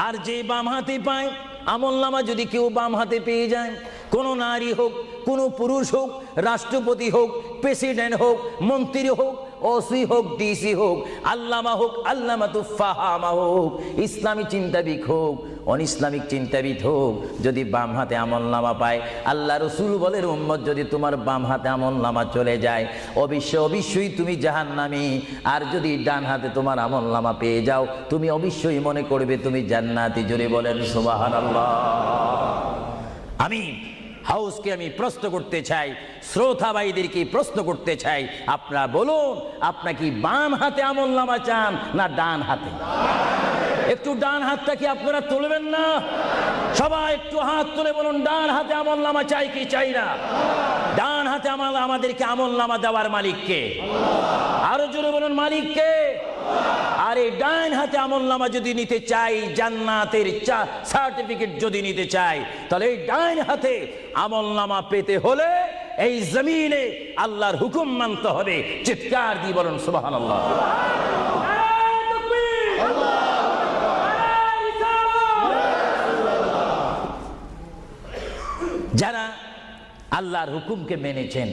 আর যে বাম হাতে পায় আমলনামা, যদি কেউ বাম হাতে পেয়ে যায়, কোন নারী হোক, কোন পুরুষ হোক, রাষ্ট্রপতি হোক, প্রেসিডেন্ট হোক, মন্ত্রী হোক, ওসি হোক, ডিসি হোক, আল্লামা হোক, আল্লামাতুল ফাহামা হোক, ইসলামী চিন্তাবিদ হোক, অনইসলামিক চিন্তাবিদ হোক, যদি বাম হাতে আমলনামা পায়, আল্লাহ রাসূল বলেন, উম্মত যদি তোমার বাম হাতে আমলনামা চলে যায়, অবশ্যই তুমি জাহান্নামী। আর যদি ডান হাতে তোমার আমলনামা পেয়ে যাও, তুমি অবশ্যই মনে করবে তুমি জান্নাতি। জোরে বলেন সুবহানাল্লাহ। আমি হাউসকে আমি প্রশ্ন করতে চাই, শ্রোতা ভাইদেরকে প্রশ্ন করতে চাই, আপনারা বলুন, আপনারা কি বাম হাতে আমলনামা চান না ডান হাতে? একটু ডান হাতটা কি আপনারা তুলবেন না? সবাই একটু হাত তুলে বলুন, ডান হাতে আমলনামা চাই কি চাই না? ডান হাতে আমাদেরকে আমলনামা দেওয়ার মালিক কে? আরো জোরে বলুন, মালিক কে? আর এই ডান হাতে আমলনামা যদি নিতে চাই, জান্নাতের সার্টিফিকেট যদি নিতে চাই, তাহলে এই ডান হাতে আমলনামা পেতে হলে এই জমিনে আল্লাহর হুকুম মানতে হবে। চিৎকার দিয়ে বলুন সুবহানাল্লাহ। যারা আল্লাহর হুকুমকে মেনেছেন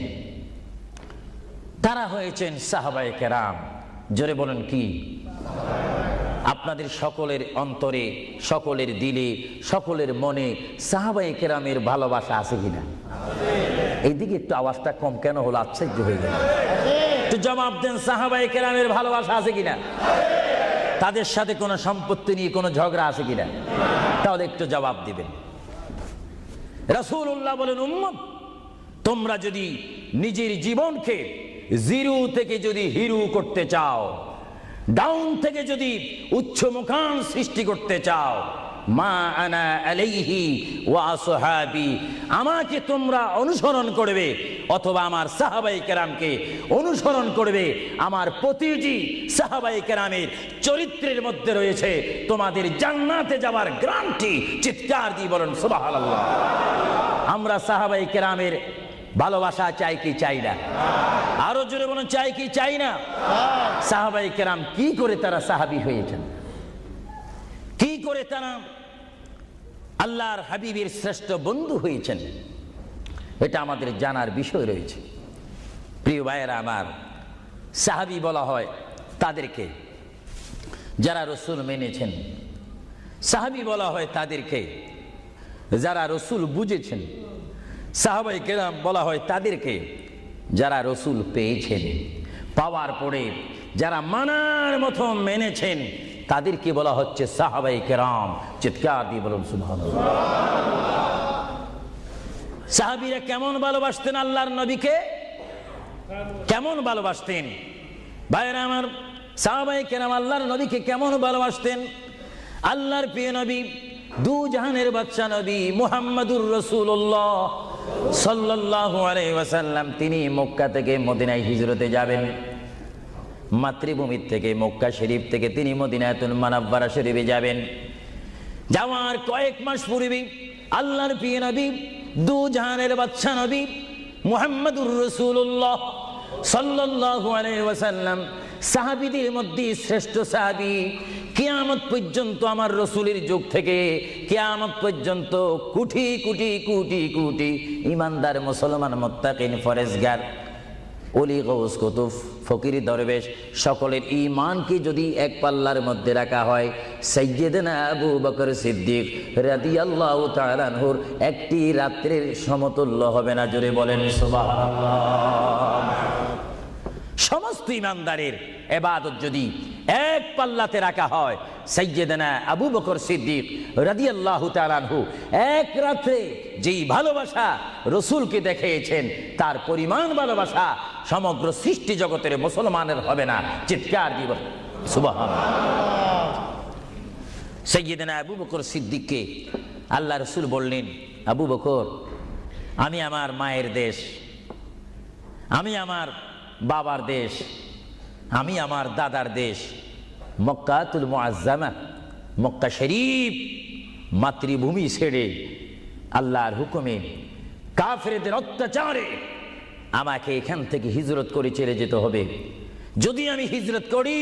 তারা হয়েছেন সাহাবায়ে কেরাম। জোরে বলেন কি? আপনাদের সকলের অন্তরে, সকলের দিলে, সকলের মনে সাহাবায়ে কেরামের ভালোবাসা আছে কিনা? এইদিকে একটু আওয়াজটা কম কেন হলো? আশ্চর্য হয়ে গেল। একটু জবাব দেন, সাহাবায়ে কেরামের ভালোবাসা আছে কিনা? তাদের সাথে কোনো সম্পত্তি নিয়ে কোনো ঝগড়া আছে কিনা? তাহলে একটু জবাব দিবেন। রাসূলুল্লাহ বলেন, উম্মত তোমরা যদি নিজের জীবনকে জিরো থেকে যদি হিরো করতে চাও, ডাউন থেকে যদি উচ্চ মুকাম সৃষ্টি করতে চাও, মা আনা আলাইহি ওয়া আসহাবি, আমাকে তোমরা অনুসরণ করবে অথবা আমার সাহাবায়ে কেরামকে অনুসরণ করবে। আমার প্রতিটি সাহাবায়ে কেরামের চরিত্রের মধ্যে রয়েছে তোমাদের জান্নাতে যাওয়ার গ্যারান্টি। চিৎকার দিয়ে বলেন সুবহানাল্লাহ। আমরা সাহাবায়ে কেরামের ভালোবাসা চাই কি চাই না? আরো জোরে বলুন, চাই কি চাই না? সাহাবায়ে কেরাম কি করে তারা সাহাবী হয়েছেন, কি করে তারা আল্লাহর হাবিবের শ্রেষ্ঠ বন্ধু হয়েছেন, এটা আমাদের জানার বিষয় রয়েছে। প্রিয় ভাইয়েরা আমার, সাহাবী বলা হয় তাদেরকে যারা রসুল মেনেছেন, সাহাবী বলা হয় তাদেরকে যারা রসুল বুঝেছেন, সাহাবায়ে কেরাম বলা হয় তাদেরকে যারা রসুল পেয়েছেন, পাওয়ার পরে যারা মানার মতো মেনেছেন, তাদেরকে বলা হচ্ছে সাহাবায়ে কেরাম। চিৎকার দিয়ে বলুন সুবহানাল্লাহ। সাহাবীরা কেমন ভালোবাসতেন আল্লাহর নবীকে, কেমন ভালোবাসতেন? ভাইরা আমার, সাহাবায়ে কেরাম আল্লাহর নবীকে কেমন ভালোবাসতেন? আল্লাহর প্রিয় নবী, দু জাহানের বাদশা নবী মুহাম্মাদুর রাসূলুল্লাহ সাল্লাল্লাহু আলাইহি ওয়াসাল্লাম, তিনি মক্কা থেকে মদিনায় হিজরতে যাবেন। মাতৃভূমি থেকে মক্কা শরীফ থেকে তিনি মদিনাতুল মুনাওয়ারা শরীফে যাবেন। যাওয়ার কয়েক মাস পূর্বে আল্লাহর প্রিয় নবী, দু জাহানের বাদশা নবী মুহাম্মাদুর রাসূলুল্লাহ সাল্লাল্লাহু আলাইহি ওয়াসাল্লাম, সাহাবীদের মধ্যে শ্রেষ্ঠ সাহাবী, কিয়ামত পর্যন্ত আমার রসুলের যুগ থেকে কিয়ামত পর্যন্ত কোটি কোটি কোটি কোটি ইমানদার মুসলমান মুত্তাকিন ফরেজগার ওলি গৌস কুতুব ফকির দরবেশ সকলের ঈমানকে যদি এক পাল্লার মধ্যে রাখা হয়, সাইয়্যিদনা আবু বকর সিদ্দিক রাদিয়াল্লাহু তাআলা আনহুর একটি রাত্রির সমতুল্য হবে না। জোরে বলেন সুবহানাল্লাহ। সমস্ত ঈমানদারের ইবাদত যদি এক পাল্লাতে রাখা হয়, সাইয়্যিদনা আবু বকর সিদ্দিক রাদিয়াল্লাহু তাআলা আনহু এক রাতে যেই ভালোবাসা রসুলকে দেখিয়েছেন, তার পরিমাণ ভালোবাসা সমগ্র সৃষ্টি জগতের মুসলমানের হবে না। চিৎকার দিব সুবহানাল্লাহ। সাইয়্যিদনা আবু বকর সিদ্দিককে আল্লাহ রসুল বললেন, আবু বকর, আমি আমার মায়ের দেশ, আমি আমার বাবার দেশ, আমি আমার দাদার দেশ মক্কাতুল মুআজ্জামা, মক্কা শরীফ মাতৃভূমি ছেড়ে আল্লাহর হুকুমে কাফেরদের অত্যাচারে আমাকে এখান থেকে হিজরত করে চলে যেতে হবে। যদি আমি হিজরত করি,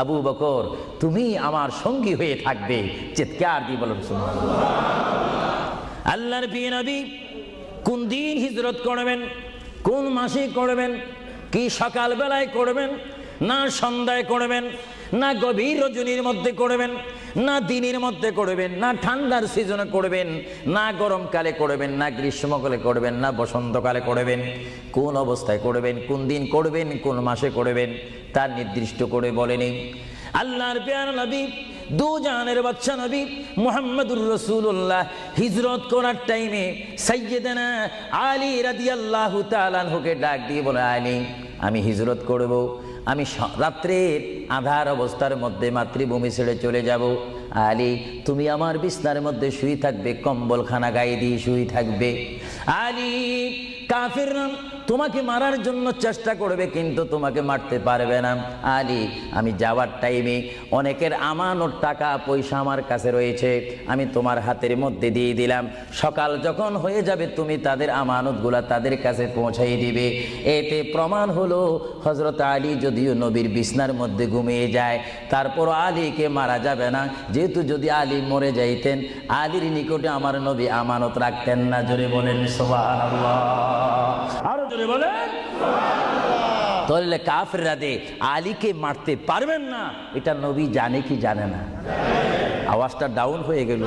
আবু বকর তুমি আমার সঙ্গী হয়ে থাকবে। চিৎকার দিয়ে বলুন সুবহানাল্লাহ। আল্লাহর প্রিয় নবী কোন দিন হিজরত করবেন, কোন মাসে করবেন, কি সকাল বেলায় করবেন, না সন্ধ্যায় করবেন, না গভীর রজনীর মধ্যে করবেন, না দিনের মধ্যে করবেন, না ঠান্ডার সিজনে করবেন, না গরমকালে করবেন, না গ্রীষ্মকালে করবেন, না বসন্তকালে করবেন, কোন অবস্থায় করবেন, কোন দিন করবেন, কোন মাসে করবেন, তার নির্দিষ্ট করে বলেনি। আল্লাহর প্রিয় নবী, দু জাহানের বাদশা নবী মুহাম্মাদুর রাসূলুল্লাহ হিজরত করার টাইমে সাইয়্যিদানা আলী রাদিয়াল্লাহু তাআলা আনহুকে ডাক দিয়ে বলে, আলী, আমি হিজরত করব, আমি রাত্রের আধার অবস্থার মধ্যে মাতৃভূমি ছেড়ে চলে যাব। আলী, তুমি আমার বিছনার মধ্যে শুয়ে থাকবে, কম্বলখানা গায়ে দিয়ে শুয়ে থাকবে। আলী, কাফিররা তোমাকে মারার জন্য চেষ্টা করবে, কিন্তু তোমাকে মারতে পারবে না। আলী, আমি যাওয়ার টাইমে অনেকের আমানত টাকা পয়সা আমার কাছে রয়েছে, আমি তোমার হাতের মধ্যে দিয়ে দিলাম। সকাল যখন হয়ে যাবে, তুমি তাদের আমানতগুলা তাদের কাছে পৌঁছাই দিবে। এতে প্রমাণ হলো হযরত আলী যদিও নবীর বিছনার মধ্যে ঘুমিয়ে যায়, তারপর আলীকে মারা যাবে না, যেহেতু যদি আলী মরে যাইতেন, আলীর নিকটে আমার নবী আমানত রাখতেন না। জোরে বলেন সুবহানাল্লাহ। আরো জোরে বলেন সুবহানাল্লাহ। তাহলে কাফেররা দে আলীকে মারতে পারবেন না, এটা নবী জানে কি জানে না? আওয়াজটা ডাউন হয়ে গেল,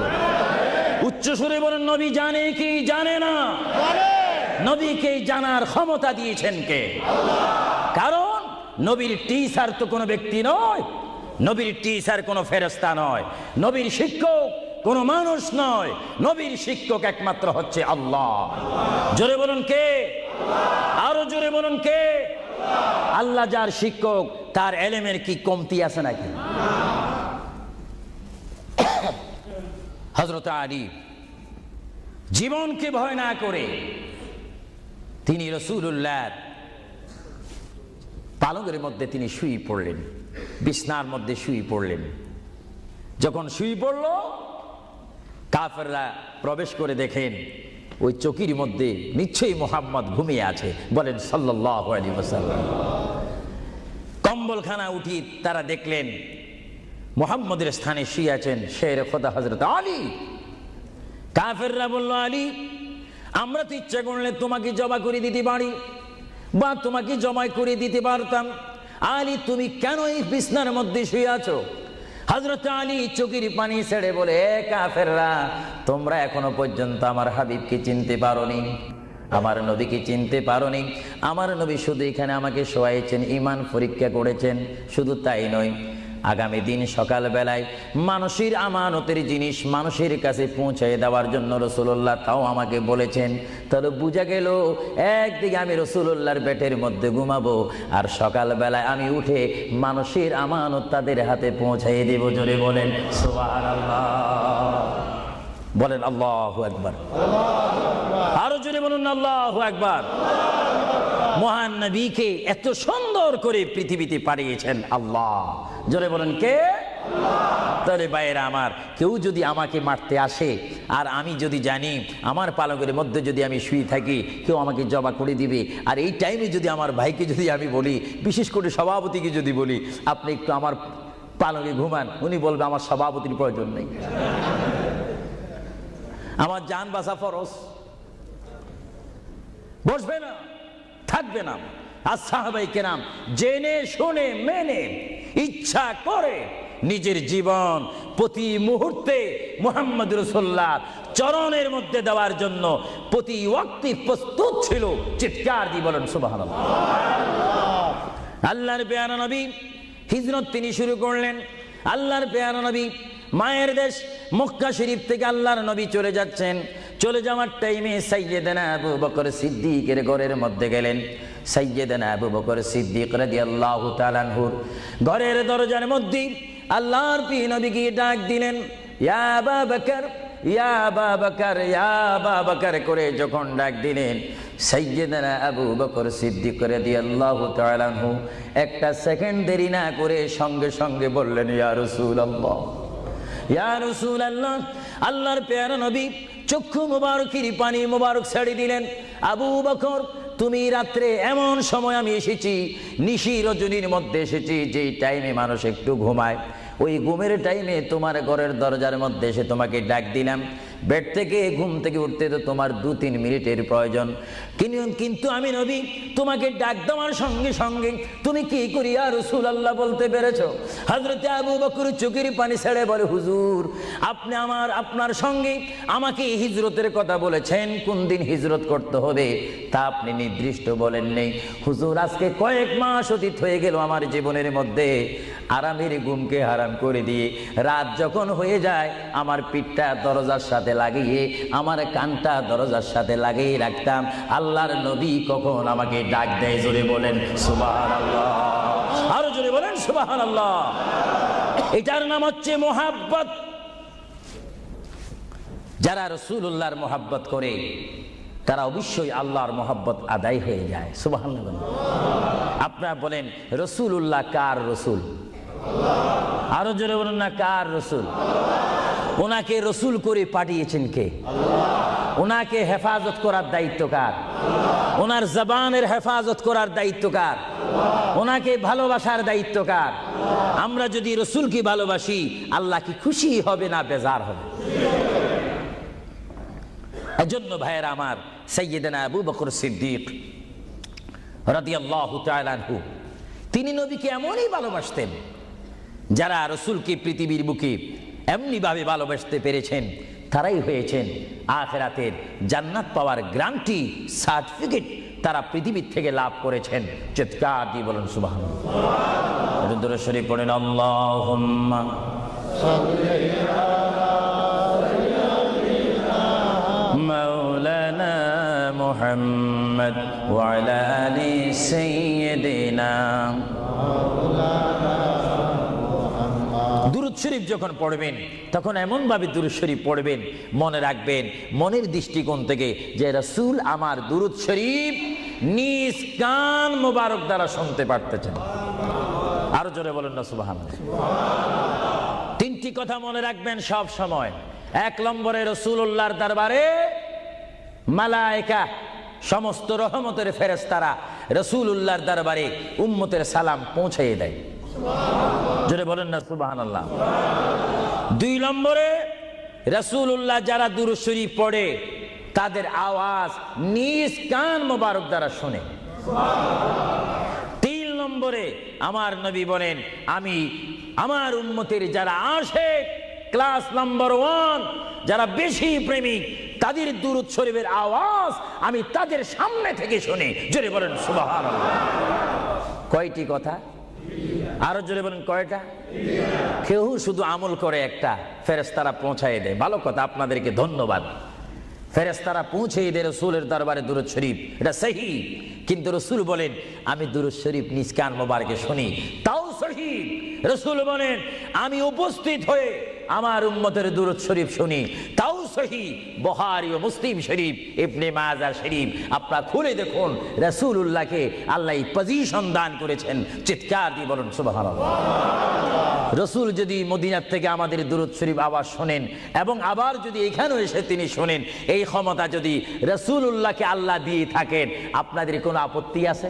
উচ্চ সুরে বলেন, নবী জানে কি জানে না? নবীকে জানার ক্ষমতা দিয়েছেন কে? কারণ নবীর টিচার তো কোনো ব্যক্তি নয়, নবীর টিচার কোনো ফেরেশতা নয়, নবীর শিক্ষক কোনো মানুষ নয়, নবীর শিক্ষক একমাত্র হচ্ছে আল্লাহ। জোরে বলুন কে? আরো জোরে বলুন কে? আল্লাহ যার শিক্ষক তার এলেমের কি কমতি আছে নাকি? হযরত আলী জীবনকে ভয় না করে তিনি রাসূলুল্লাহর পালঙ্কের মধ্যে তিনি শুয়ে পড়লেন, বিছনার মধ্যে শুয়ে পড়লেন। যখন শুয়ে পড়ল, কাফেররা প্রবেশ করে দেখেন ওই চকির মধ্যে নিশ্চয়ই মুহাম্মদ ঘুমিয়ে আছে। বলেন সাল্লাল্লাহু আলাইহি ওয়াসাল্লাম। কম্বলখানা উঠি তারা দেখলেন মুহাম্মদের স্থানে শুয়ে আছেন শের খোদা হযরত আলী। কাফেররা বলল, আলী, আমরা তো ইচ্ছা করলে তোমাকে জবা করে দিতে পারি বা তোমাকে জমাই করে দিতে পারতাম। আলী, তুমি কেন এই বিছনার মধ্যে শুয়ে আছো? হযরত আলী চোখের পানি ছেড়ে বলে, কাফেররা, তোমরা এখনো পর্যন্ত আমার হাবিবকে চিনতে পারোনি, আমার নবীকে চিনতে পারোনি। আমার নবী শুধু এখানে আমাকে শোয়াইছেন, ঈমান পরীক্ষা করেছেন। শুধু তাই নয়, আগামী দিন সকালবেলায় মানুষের আমানতের জিনিস মানুষের কাছে পৌঁছে দেওয়ার জন্য রাসূলুল্লাহ তাও আমাকে বলেছেন। তাহলে বুঝা গেল, একদিকে আমি রাসূলুল্লাহর পেটের মধ্যে ঘুমাবো, আর সকালবেলায় আমি উঠে মানুষের আমানত তাদের হাতে পৌঁছাই দেব। জোরে বলেন সুবহানাল্লাহ। বলেন আল্লাহু আকবার। আরো জোরে বলুন আল্লাহু আকবার। মহান নবীকে এত সুন্দর করে পৃথিবীতে পাঠিয়েছেন আল্লাহ। জোরে বলেন কে? তাহলে ভাইয়েরা আমার, কেউ যদি আমাকে মারতে আসে আর আমি যদি জানি আমার পালকের মধ্যে যদি আমি শুয়ে থাকি, কেউ আমাকে জবা করে দিবে, আর এই টাইমে যদি আমার ভাইকে যদি আমি বলি, বিশেষ করে সভাপতিকে যদি বলি, আপনি একটু আমার পালকে ঘুমান, উনি বলবে আমার সভাপতির প্রয়োজন নেই, আমার জান বাঁচা ফরজ, বসবে না, থাকবে না। আর সাহাবায়ে কেরাম জেনে শুনে মেনে ইচ্ছা করে নিজের জীবন প্রতি মুহূর্তে মুহাম্মদ রাসূলুল্লাহ চরণের মধ্যে দেওয়ার জন্য প্রতি ওয়াক্তে প্রস্তুত ছিল। চিৎকার দিয়ে বলেন সুবহানাল্লাহ। আল্লাহর পেয়ারা নবী হিজরত তিনি শুরু করলেন। আল্লাহর পেয়ারা নবী মায়ের দেশ মক্কা শরীফ থেকে আল্লাহর নবী চলে যাচ্ছেন। চলে যাওয়ার টাইমে সাইয়্যিদানা আবু বকর সিদ্দিকের ঘরের মধ্যে গেলেন। সাইয়্যিদানা আবু বকর সিদ্দিক রাদিয়াল্লাহু তাআলা আনহুর ঘরের দরজার মধ্যে আল্লাহর প্রিয় নবীকে ডাক দিলেন, ইয়া আবু বকর, ইয়া আবু বকর, ইয়া আবু বকর করে যখন ডাক দিলেন, সাইয়্যিদানা আবু বকর সিদ্দিক রাদিয়াল্লাহু তাআলা আনহু একটা সেকেন্ড দেরি না করে সঙ্গে সঙ্গে বললেন, ইয়া রাসূলুল্লাহ, ইয়া রাসূলুল্লাহ। আল্লাহর প্যারা নবী চক্ষু মুবারকের পানি মুবারক ছেড়ে দিলেন, আবু বকর, তুমি রাত্রে এমন সময় আমি এসেছি, নিশি রজনীর মধ্যে এসেছি, যেই টাইমে মানুষ একটু ঘুমায়, ওই ঘুমের টাইমে তোমার ঘরের দরজার মধ্যে এসে তোমাকে ডাক দিলাম। বেড থেকে ঘুম থেকে উঠতে তো তোমার 2-3 মিনিটের প্রয়োজন, কিন্তু আমি নবী তোমাকে ডাক দেওয়ার সঙ্গে সঙ্গে তুমি কি করি ইয়া রাসূলুল্লাহ বলতে পেরেছো? হযরত আবু বকর চোখের পানি ছেড়ে বলে, হুজুর, আপনি আপনার সঙ্গে আমাকে হিজরতের কথা বলেছেন, কোন দিন হিজরত করতে হবে তা আপনি নির্দিষ্ট বলেন নেই। হুজুর, আজকে কয়েক মাস অতীত হয়ে গেল আমার জীবনের মধ্যে, আরামের ঘুমকে হারাম করে দিয়ে রাত যখন হয়ে যায় আমার পিঠটা দরজার সাথে লাগিয়ে আমার কানটা দরজার সাথে লাগিয়ে রাখতাম, আল্লাহর নবী কখন আমাকে ডাক দেয়। জোরে বলেন সুবহানাল্লাহ। আরো জোরে বলেন সুবহানাল্লাহ। এটার নাম হচ্ছে মোহাব্বত। যারা রাসূলুল্লাহর মোহাব্বত করে তারা অবশ্যই আল্লাহর মোহাব্বত আদায় হয়ে যায়। সুবহানাল্লাহ। আপনারা বলেন রাসূলুল্লাহ কার রাসূল? আরো জোরে বলুন না, কার রাসূল? ওনাকে রাসূল করে পাঠিয়েছেন কে? ওনাকে হেফাজত করার দায়িত্ব কার? ওনার জবানের হেফাজত করার দায়িত্ব কার? ওনাকে ভালোবাসার দায়িত্ব কার? আমরা যদি রাসূলকে ভালোবাসি, আল্লাহ কি খুশি হবে না বেজার হবে? এজন্য ভাইয়েরা আমার, সাইয়্যিদানা আবু বকর সিদ্দিক রাদিয়াল্লাহু তাআলা আনহু তিনি নবীকে এমনই ভালোবাসতেন, যারা রাসূলকে পৃথিবীর বুকে এমনি ভাবে ভালোবাসতে পেরেছেন তারাই হয়েছেন আখিরাতের জান্নাত পাওয়ার গ্যারান্টি সার্টিফিকেট তারা পৃথিবীর থেকে লাভ করেছেন। চিৎকার দিয়ে বলেন সুবহানাল্লাহ। দরুদ শরীফ পড়েন, আল্লাহুম্মা সাল্লি আলা মাওলানা মুহাম্মদ ওয়া আলা আলি সাইয়্যিদিনা। দুরূদ শরীফ যখন পড়বেন তখন এমন ভাবে দুরূদ শরীফ পড়বেন, মনে রাখবেন মনের দৃষ্টিকোণ থেকে যে রাসূল আমার দুরূদ শরীফ নিজ কান মোবারক দ্বারা শুনতে পারতেছেন। আরো জোরে বলেন না সুবহানাল্লাহ। তিনটি কথা মনে রাখবেন সব সময়। এক নম্বরে রাসূলুল্লাহর দরবারে মালায়েকা সমস্ত রহমতের ফেরেশতারা রাসূলুল্লাহর দরবারে উম্মতের সালাম পৌঁছিয়ে দেয়। জোরে বলেন না সুবহানাল্লাহ। দুই নম্বরে রাসূলুল্লাহ যারা দুরূদ শরীফ পড়ে তাদের আওয়াজ নিজ কান মোবারক দ্বারা শুনে। তিন নম্বরে আমার নবী বলেন আমি আমার উম্মতের যারা আশিক ক্লাস নাম্বার 1 যারা বেশি প্রেমিক তাদের দুরূদ শরীফের আওয়াজ আমি তাদের সামনে থেকে শুনি। জোরে বলেন সুবহানাল্লাহ। কয়টি কথা? আরো জোরে বলেন কয়টা? কেউ শুধু আমল করে একটা, ফেরেশতারা পৌঁছায় দেয়। ভালো কথা, আপনাদেরকে ধন্যবাদ। ফেরেশতারা পৌঁছে দেয় রাসূলের দরবারে দুরূদ শরীফ, এটা সহিহ। কিন্তু রাসূল বলেন আমি দুরূদ শরীফ নিজ কান মোবারকে শুনি, তাও সহিহ। রাসূল বলেন আমি উপস্থিত হয়ে আমার উম্মতের দুরূদ শরীফ শুনি, তাও সহিহ। বুখারী ও মুসলিম শরীফ, ইবনে মাজাহ শরীফ আপনারা খুলে দেখুন। রাসূলুল্লাহকে আল্লাহ এই পজিশন দান করেছেন। চিৎকার দিয়ে বলুন সুবহানাল্লাহ। রাসূল যদি মদিনার থেকে আমাদের দুরূদ শরীফ আওয়াজ শোনেন এবং আবার যদি এখানেও এসে তিনি শোনেন, এই ক্ষমতা যদি রাসূলুল্লাহকে আল্লাহ দিয়ে থাকেন, আপনাদের কোনো আপত্তি আছে?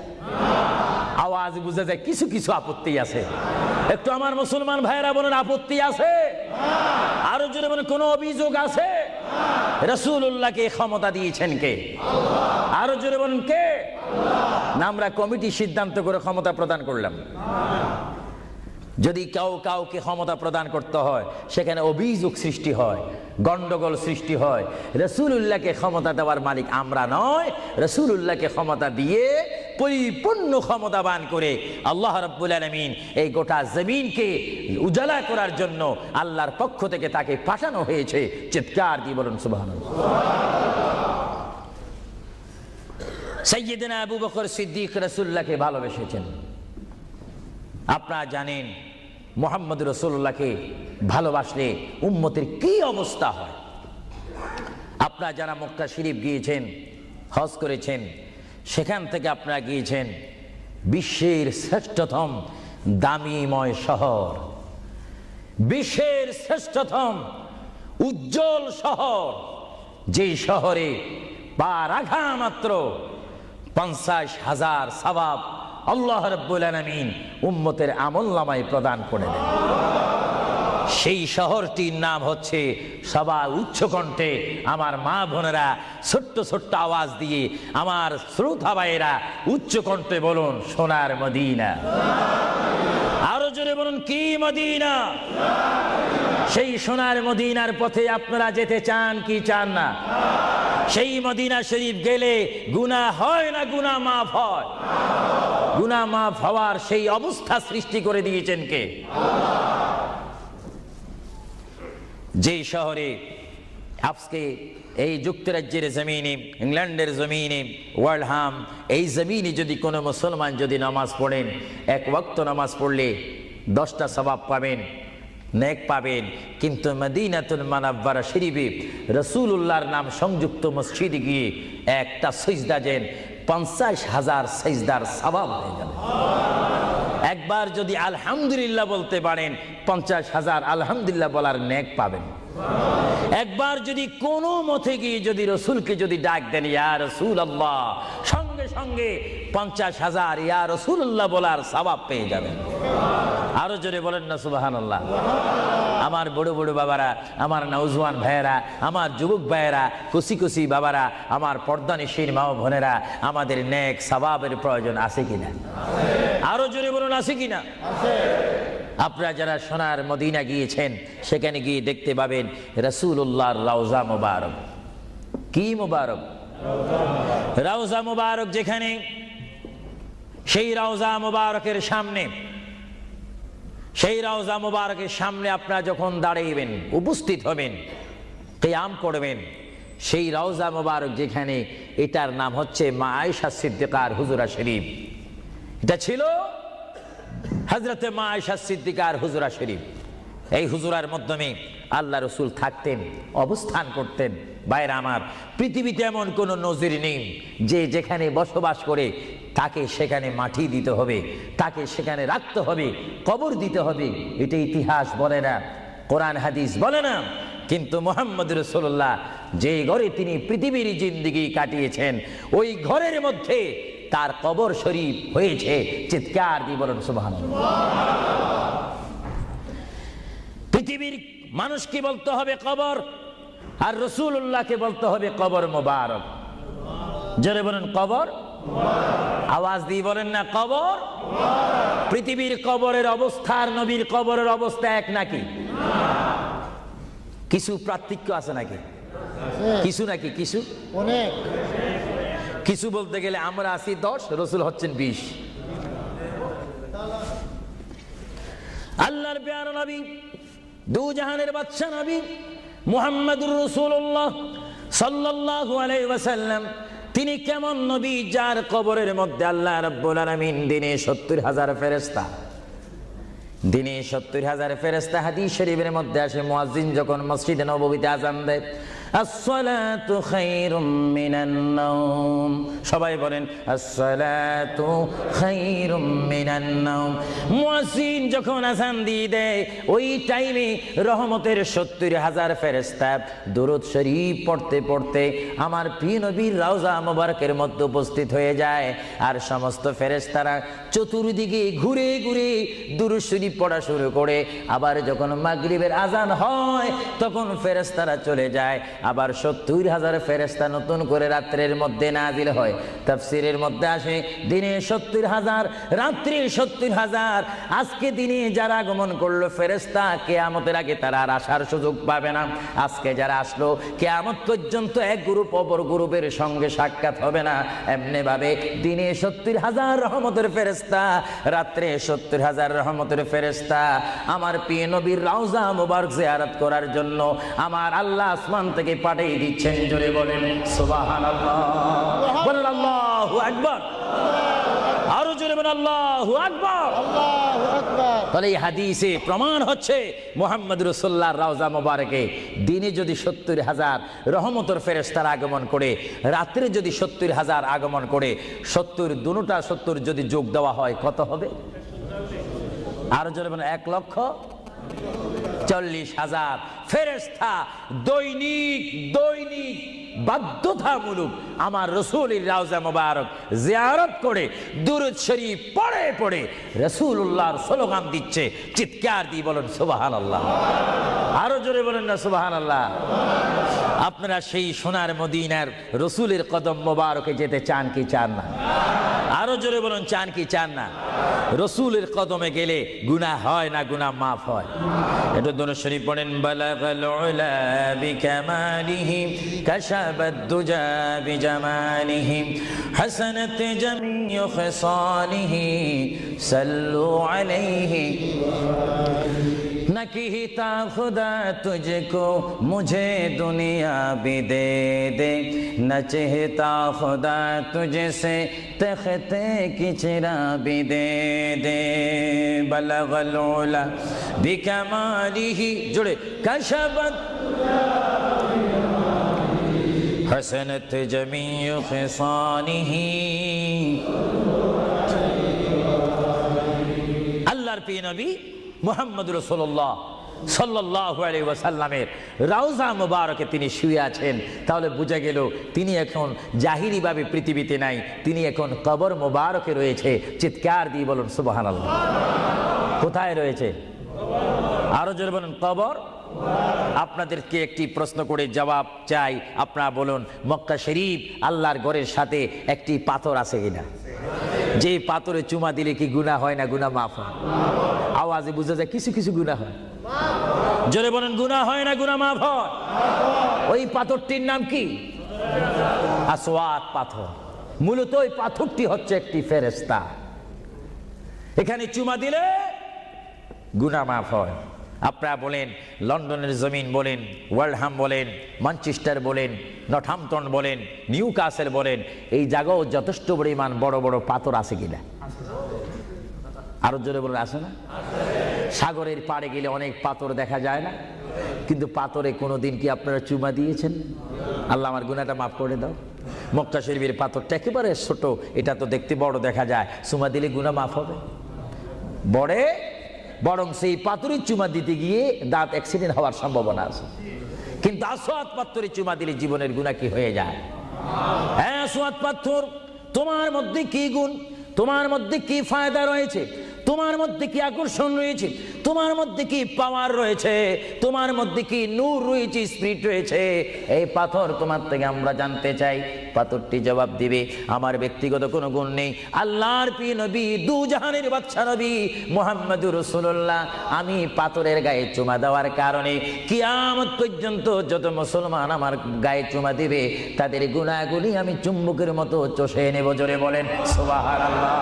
আওয়াজ বুঝা যায় কিছু কিছু আপত্তি আছে। একটু আমার মুসলমান ভাইয়েরা বলেন আপত্তি আছে? আরো জোরে বলেন কোনো অভিযোগ আছে? রাসূলুল্লাহকে ক্ষমতা দিয়েছেন কে? আরো জোরে বলেন কে? না আমরা কমিটি সিদ্ধান্ত করে ক্ষমতা প্রদান করলাম? যদি কাউকে ক্ষমতা প্রদান করতে হয় সেখানে অভিযোগ সৃষ্টি হয়, গন্ডগোল সৃষ্টি হয়। রাসূলুল্লাহকে ক্ষমতা দেওয়ার মালিক আমরা নয়। রাসূলুল্লাহকে ক্ষমতা দিয়ে পরিপূর্ণ ক্ষমতাবান করে আল্লাহ রাব্বুল আলামিন এই গোটা জমিনকে উজালা করার জন্য আল্লাহর পক্ষ থেকে তাকে পাঠানো হয়েছে। চিৎকার দিয়ে বলুন সুবহানাল্লাহ। সাইয়্যিদনা আবু বকর সিদ্দিক রাসূলুল্লাহকে ভালোবেসেছেন। আপনারা জানেন মুহাম্মদ রাসূলুল্লাহকে ভালোবাসলে উম্মতের কি অবস্থা হয়। আপনারা যারা মক্কা শরীফ গিয়েছেন, হজ করেছেন, সেখান থেকে আপনারা গিয়েছেন বিশ্বের শ্রেষ্ঠতম দামিময় শহর, বিশ্বের শ্রেষ্ঠতম উজ্জ্বল শহর, যে শহরে পা রাখা মাত্র 50,000 সওয়াব আল্লাহ রাব্বুল আলামিন উম্মতের আমলনামায় প্রদান করে দেন। সেই শহরটির নাম হচ্ছে, সবাই উচ্চ কণ্ঠে আমার মা বোনেরা ছোট্ট ছোট্ট আওয়াজ দিয়ে আমার শ্রোতা ভাইয়েরা উচ্চ কণ্ঠে বলুন সোনার মদিনা। আরো জোরে বলুন কি মদিনা? সেই সোনার মদিনার পথে আপনারা যেতে চান কি চান না? সেই মদিনা শরীফ গেলে গুনাহ হয় না গুনাহ মাফ হয়? গুনাহ মাফ হওয়ার সেই অবস্থা সৃষ্টি করে দিয়েছেন কে? যে শহরে আজকে এই যুক্তরাজ্যের জমিনে, ইংল্যান্ডের জমিনে, ওয়ার্ল্ডহাম এই জমিনে যদি কোনো মুসলমান যদি নামাজ পড়েন, এক ওয়াক্ত নামাজ পড়লে 10টা সওয়াব পাবেন, নেক পাবেন। কিন্তু মদিনাতুল মুনাওয়ারা শরীফে রাসূলুল্লাহর নাম সংযুক্ত মসজিদে গিয়ে একটা সিজদা দেন, 50,000 সিজদার সওয়াব হয়ে যাবে। একবার যদি আলহামদুলিল্লাহ বলতে পারেন 50,000 আলহামদুলিল্লাহ বলার নেক পাবেন। একবার যদি কোনো মতে গিয়ে যদি রাসূলকে যদি ডাক দেন ইয়া রাসূলুল্লাহ, সঙ্গে সঙ্গে 50,000 ইয়া রাসূলুল্লাহ বলার সওয়াব পেয়ে যাবেন। আরো জোরে বলেন না সুবহানাল্লাহ। আমার বড় বড় বাবারা, আমার নওজওয়ান ভাইয়েরা, আমার যুবক ভাইয়েরা, কুসি কুসি বাবারা, আমার পর্দানিশীন মা ও বোনেরা, আমাদের নেক সওয়াবের প্রয়োজন আছে কিনা? আরো জোরে বলুন আছে কিনা? আপনারা যারা সোনার মদিনা গিয়েছেন সেখানে গিয়ে দেখতে পাবেন রাসূলুল্লাহর রওজা মুবারক। কি মুবারক? রওজা মুবারক। যেখানে সেই রওজা মুবারকের সামনে, সেই রওজা মুবারকের সামনে আপনারা যখন দাঁড়াইবেন, উপস্থিত হবেন, কিয়াম করবেন, সেই রওজা মোবারক যেখানে, এটার নাম হচ্ছে মা আয়েশা সিদ্দিকার হুজরা শরীফ। এটা ছিল হযরতে মা আয়েশা সিদ্দিকার হুজরা শরীফ। এই হুজরার মাধ্যমে আল্লাহ রসুল থাকতেন, অবস্থান করতেন। ভাইরা আমার, পৃথিবীতে এমন কোনো নজির নেই যে যেখানে বসবাস করে তাকে সেখানে মাটি দিতে হবে, তাকে সেখানে রাখতে হবে, কবর দিতে হবে। এটা ইতিহাস বলে না, কোরআন হাদিস বলে না। কিন্তু মুহাম্মদ রাসূলুল্লাহ যে ঘরে তিনি পৃথিবীর জিন্দেগি কাটিয়েছেন, ওই ঘরের মধ্যে তার কবর শরীফ হয়েছে। চিৎকার দিয়ে বলুন সুবহানাল্লাহ। পৃথিবীর মানুষকে বলতে হবে কবর, আর রাসূলুল্লাহকে বলতে হবে কবর মোবারক। জোরে বলেন কবর, আওয়াজ দিয়ে বলেন না কবর। পৃথিবীর কবরের অবস্থা আর নবীর কবরের অবস্থা এক নাকি? কিছু পার্থক্য আছে নাকি? কিছু নাকি? কিছু অনেক। কিছু বলতে গেলে আমরা আছি 10, রসুল হচ্ছেন 20। আল্লাহর প্যারা নবী, দু জাহানের বাদশা নবী মুহাম্মদুর রাসূলুল্লাহ সাল্লাল্লাহু আলাইহি ওয়াসাল্লাম, তিনি কেমন নবী যার কবরের মধ্যে আল্লাহ রাব্বুল আলামিন দিনে 70,000 ফেরেশতা, দিনে 70,000 ফেরেশতা। হাদিস শরীফের মধ্যে আসে, মুয়াজ্জিন যখন মসজিদে নববীতে আযান দেয়, আসসালাতু খায়রুম মিনান নাওম, সবাই বলেন আসসালাতু খায়রুম মিনান নাওম। মুয়াজ্জিন যখন আযান দিয়ে দেয়, ওই টাইমে রহমতের 70,000 ফেরেশতা দুরূদ শরীফ পড়তে পড়তে আমার প্রিয় নবীর রওজা মোবারকের মধ্যে উপস্থিত হয়ে যায়। আর সমস্ত ফেরেশতারা চতুর্দিকে ঘুরে ঘুরে দুরূদ শরীফ পড়া শুরু করে। আবার যখন মাগরিবের আযান হয়, তখন ফেরেশতারা চলে যায়। আবার 70,000 ফেরেশতা নতুন করে রাত্রের মধ্যে নাজিল হয়। তাফসীরের মধ্যে আসে, দিনে 70,000, রাত্রে 70,000। আজকে দিনে যারা আগমন করলো ফেরেশতা, কিয়ামতের আগে তারা আর আসার সুযোগ পাবে না। আজকে যারা আসলো, কিয়ামত পর্যন্ত এক গ্রুপ অপর গ্রুপের সঙ্গে সাক্ষাৎ হবে না। এমনি ভাবে দিনে 70,000 রহমতের ফেরেশতা, রাত্রে 70,000 রহমতের ফেরেশতা আমার প্রিয় নবীর রওজা মুবারক জিয়ারত করার জন্য আমার আল্লাহ আসমান থেকে পাঠিয়ে দিচ্ছেন। জোরে বলেন সুবহানাল্লাহ, বলেন আল্লাহু আকবার, আরো জোরে বলেন আল্লাহু আকবার, আল্লাহু আকবার। তাহলে এই হাদিসে প্রমাণ হচ্ছে মুহাম্মদ রাসূলুল্লাহর রওজা মোবারকে দিনে যদি 70,000 রহমতের ফেরেশতারা আগমন করে, রাত্রে যদি 70,000 আগমন করে, 70 দুটোটা 70 যদি যোগ দেওয়া হয় কত হবে? আরো জোরে বলেন 1,40,000 ফেরেশতা দৈনিক দৈনিক বাধ্যতামূলক আমার রাসূলের রওজা মোবারক জিয়ারত করে দুরূদ শরীফ পড়ে পড়ে রাসূলুল্লাহর স্লোগান দিচ্ছে। চিৎকার দিয়ে বলেন সুবহানাল্লাহ, আরো জোরে বলেন না সুবহানাল্লাহ। আপনারা সেই সোনার মদিনার রাসূলের কদম মোবারকে যেতে চান কি চান না? আরো জোরে বলেন চান কি চান না? রাসূলের কদমে গেলে গুনাহ হয় না, গুনাহ মাফ হয়। এটা দরুদ শরীফ পড়েন, বালাগাল উলা বিকামালিহি কাশাবাদ দুজা বিজামালিহি হাসানাত জামিউ খিসালিহি সাল্লু আলাইহি नकीता खुदा तुझको मुझे दुनिया भी दे दे, न चाहता खुदा तुझसे तख्ते की चिरा भी दे दे। बलगल उला बिकमालिही, जुड़े कशबत हसनत जमीउ खिसानिही। अल्लाहर प्रिय नबी মুহাম্মদ রাসূলুল্লাহ সাল্লাল্লাহু আলাইহি ওয়াসাল্লামের রওজা মুবারকে তিনি শুয়ে আছেন। তাহলে বোঝা গেল তিনি এখন জাহিরিভাবে পৃথিবীতে নাই, তিনি এখন কবর মুবারকে রয়েছে। চিৎকার দিয়ে বলুন সুবহানাল্লাহ। কোথায় রয়েছে? আরো জোরে বলুন কবর। আপনাদেরকে একটি প্রশ্ন করে জবাব চাই, আপনারা বলুন, মক্কা শরীফ আল্লাহর ঘরের সাথে একটি পাথর আছে কিনা? যে পাথরে চুমা দিলে কি গুনাহ হয় না গুনাহ মাফ হয়? আওয়াজে বোঝা যায় কিছু কিছু গুনাহ হয়। জোরে বলেন গুনাহ হয় না গুনাহ মাফ হয়? ওই পাথরটির নাম কি? আসওয়াদ পাথর। মূলত ওই পাথরটি হচ্ছে একটি ফেরেশতা। এখানে চুমা দিলে গুনাহ মাফ হয়, আপনারা বলেন, লন্ডনের জমিন বলেন, ওয়ার্ল্ডহাম বলেন, ম্যানচেস্টার বলেন, নর্থহ্যাম্পটন বলেন, নিউ কাসেল বলেন, এই জায়গাও যথেষ্ট পরিমাণ বড় বড় পাথর আছে কিনা? আরো জোরে বলেন, আছে না? সাগরের পাড়ে গেলে অনেক পাথর দেখা যায় না? কিন্তু পাথরে কোনোদিন কি আপনারা চুমা দিয়েছেন? আল্লাহ আমার গুনাহটা মাফ করে দাও। মক্কা শরীফের পাথরটা একেবারে ছোট, এটা তো দেখতে বড় দেখা যায়, চুমা দিলে গুনাহ মাফ হবে? বরং সেই পাথরে চুমা দিতে গিয়ে দাঁত অ্যাক্সিডেন্ট হওয়ার সম্ভাবনা আছে। কিন্তু আসওয়াদ পাথরে চুমা দিলে জীবনের গুনাহ কি হয়ে যায়? হ্যাঁ, আসওয়াদ পাথর, তোমার মধ্যে কি গুণ, তোমার মধ্যে কি ফায়দা রয়েছে, তোমার মধ্যে কি আকর্ষণ রয়েছে, তোমার মধ্যে কি পাওয়ার রয়েছে, তোমার মধ্যে কি নূর রয়েছে, স্পিরিট রয়েছে, এই পাথর তোমার থেকে আমরা জানতে চাই। পাথরটি জবাব দিবে, আমার ব্যক্তিগত কোনো গুণ নেই, আল্লাহর প্রিয় নবী, দু জাহানের বাদশা নবী মুহাম্মদুর রাসূলুল্লাহ, আমি পাথরের গায়ে চুমা দেওয়ার কারণে কিয়ামত পর্যন্ত যত মুসলমান আমার গায়ে চুমা দিবে তাদের গুনাহগুলি আমি চুম্বকের মতো চষে নেব। জোরে বলেন সুবহানাল্লাহ,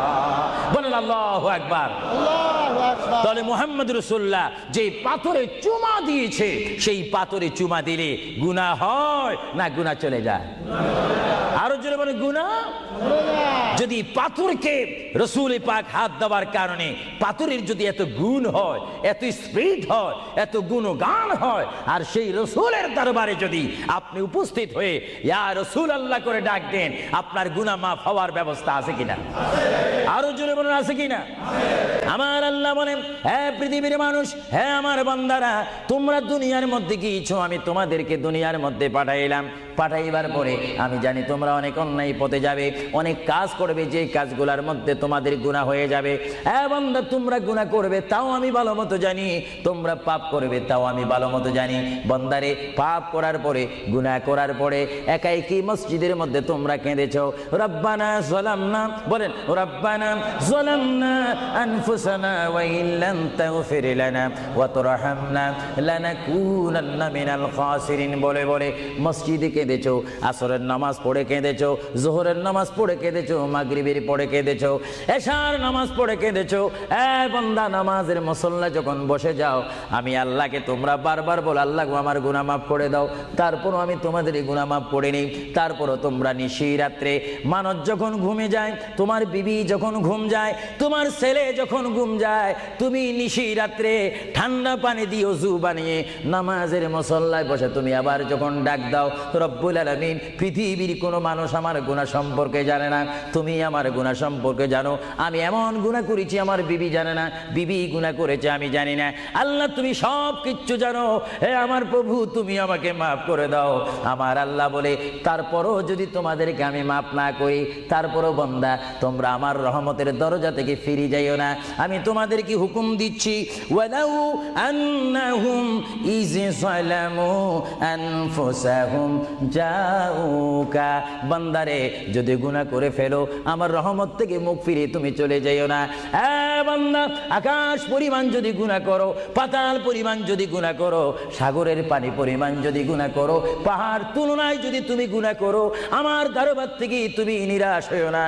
বলেন আল্লাহু আকবার। আল্লাহু আকবার। তাহলে মুহাম্মদ রাসূলুল্লাহ যে পাথরে চুমা দিয়েছে, সেই পাথরে চুমা দিলে গুনাহ হয় না গুনাহ চলে যায়? আরো জোরে বলেন, গুনাহ। যদি পাথরকে রাসূল পাক হাত দেওয়ার কারণে পাথরের যদি এত গুণ হয়, এত স্পিরিট হয়, এত গুণগান হয়, আর সেই রাসূলের দরবারে যদি আপনি উপস্থিত হয়ে ইয়া রাসূলুল্লাহ করে ডাক দেন, আপনার গুনাহ মাফ হওয়ার ব্যবস্থা আছে কিনা? আরো জোরে বলেন, আছে কিনা? আমার আল্লাহ বলেন, হ্যাঁ পৃথিবীর মানুষ, হ্যাঁ আমার বান্দারা, তোমরা দুনিয়ার মধ্যে গিয়েছো, আমি তোমাদেরকে দুনিয়ার মধ্যে পাঠাইলাম। পাঠাইবার পরে আমি জানি তোমরা অনেক অন্যায় পথে যাবে, অনেক কাজ করবে, যে কাজগুলোর মধ্যে তোমাদের গুনাহ হয়ে যাবে। হ্যাঁ বান্দা, তোমরা গুনাহ করবে তাও আমি ভালো মতো জানি, তোমরা পাপ করবে তাও আমি ভালো মতো জানি। বান্দারে, পাপ করার পরে, গুনাহ করার পরে একাই কি মসজিদের মধ্যে তোমরা কেঁদেছো, রব্বানা যালামনা, বলেন রব্বানা যালামনা আনফুসানা ওয়া ইল্লাম তাগফির লানা ওয়া তুরহামনা লানাকুনান্না মিনাল খাসিরিন বলে বলে মসজিদে কেঁদেছো, আসরের নামাজ পড়ে কেঁদেছো, যোহরের নামাজ পড়ে কেঁদেছো, মাগরিবের পড়ে কেঁদেছো, এশার নামাজ পড়ে কেঁদেছো। এ বান্দা, নামাজের মুসল্লা যখন বসে যাও, আমি আল্লাহকে তোমরা বারবার বল, আল্লাহ আমার গুনাহ মাফ করে দাও। তারপরও আমি তোমাদের গুনাহ মাফ করে নিই। তারপরও তোমরা নিশি রাত্রে, মানুষ যখন ঘুমে যায়, তোমার বিবি যখন ঘুম যায়, তোমার ছেলে যখন ঘুম যায়, তুমি নিশি রাত্রে ঠান্ডা পানি দিয়ে ওযু বানিয়ে নামাজের মুসল্লায় বসে তুমি আবার যখন ডাক দাও, রব্বুল আলামিন, পৃথিবীর কোনো মানুষ আমার গুনাহ সম্পর্কে জানে না, তুমি আমার গুনাহ সম্পর্কে জানো। আমি এমন গুনাহ করেছি আমার বিবি জানে না, বিবি গুনাহ করেছে আমি জানি না। আল্লাহ, তুমি সব কিচ্ছু জানো। হে আমার প্রভু, তুমি আমাকে মাফ করে দাও। আমার আল্লাহ বলে, তারপরও যদি তোমাদেরকে আমি মাফ না করি, তারপরও বান্দা, তোমরা আমার রহমতের দরজা থেকে ফিরে যাইও না। আমি তোমাদেরকে হুকুম দিচ্ছি, ওয়ালাউ আন্নাহুম ইয যালামু আনফুসাহুম জাউকা, বান্দারে, যদি গুনাহ করে ফেলো, আমার রহমত থেকে মুখ ফিরে তুমি চলে যাইও না। বান্দা, আকাশ পরিমাণ যদি গুনাহ করো, পাতাল পরিমাণ যদি গুনাহ করো, সাগরের পানি পরিমাণ যদি গুনাহ করো, পাহাড় তুলনায় যদি তুমি গুনাহ করো, আমার দরবার থেকে তুমি নিরাশ হইও না।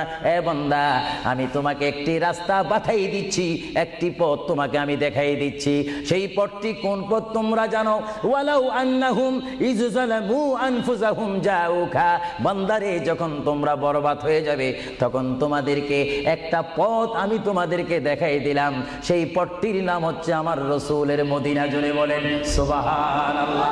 বান্দা, আমি তোমাকে একটি রাস্তা বাতাই দিচ্ছি, একটি পথ তোমাকে আমি দেখাই দিচ্ছি। সেই পথটি কোন পথ তোমরা জানো? ওয়ালাউ আন্নাহুম ইয যালামু আনফুসাহুম জাউকা, বান্দারে, যখন তোমরা বরবাদ হয়ে যাবে, তখন তোমাদেরকে একটা পথ আমি তোমাদেরকে দেখাই দিলাম। সেই পথটির নাম হচ্ছে আমার রাসূলের মদিনা। জোরে বলেন সুবহানাল্লাহ।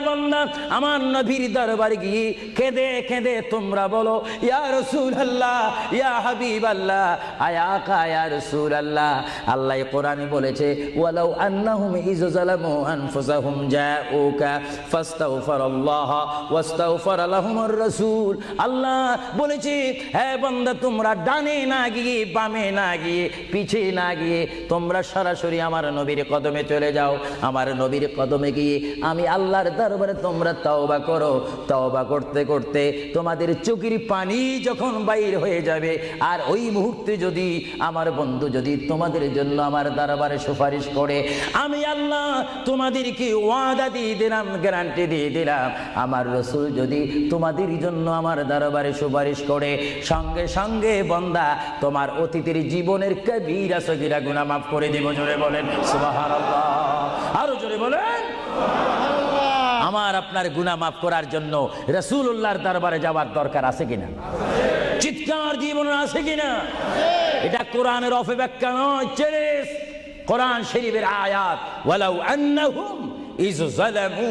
বান্দা, আমার নবীর দরবারে গিয়ে কেঁদে কেঁদে তোমরা বলো, ইয়া রাসূলুল্লাহ, ইয়া হাবিবাল্লাহ, আয়াকা ইয়া রাসূলুল্লাহ। আল্লাহ কোরআনে বলেছে, ওয়ালাউ আন্নাহুম ইয যালামু আনফুসাহুম জাউকা ফাস্তাগফিরুল্লাহ ওয়াস্তাগফার লাহুমুর রাসূল। আল্লাহ বলেছে, হে বান্দা, তোমরা ডানে না গিয়ে, বামে না গিয়ে, পিছে না গিয়ে, তোমরা সরাসরি আমার নবীর কদমে চলে যাও। আমার নবীর কদমে গিয়ে আমি আল্লাহর দরবারে তোমরা তওবা করো। তওবা করতে করতে তোমাদের চোখের পানি যখন বাইর হয়ে যাবে, আর ওই মুহূর্তে যদি আমার বন্ধু যদি তোমাদের জন্য আমার দরবারে সুপারিশ করে, আমি আল্লাহ তোমাদেরকে ওয়াদা দিয়ে দিলাম, গ্যারান্টি দিয়ে দিলাম, আমার রাসূল যদি তোমাদের জন্য আমার দরবারে সুপারিশ করে, সঙ্গে সঙ্গে বান্দা, তোমার অতীতের জীবনের কবিরা সগীরা গুনাহ মাফ করে দিব। জোরে বলেন সুবহানাল্লাহ। আরো জোরে বলেন। আমার আপনার গুনাহ মাফ করার জন্য রাসূলুল্লাহর দরবারে যাওয়ার দরকার আছে কিনা? চিৎকার জীবনে আছে কিনা? এটা কোরআনের অপব্যাখ্যা নয়, চ্যালেঞ্জ। কোরআন শরীফের আয়াত, ওয়ালাউ আন্নাহুম ইয যালামু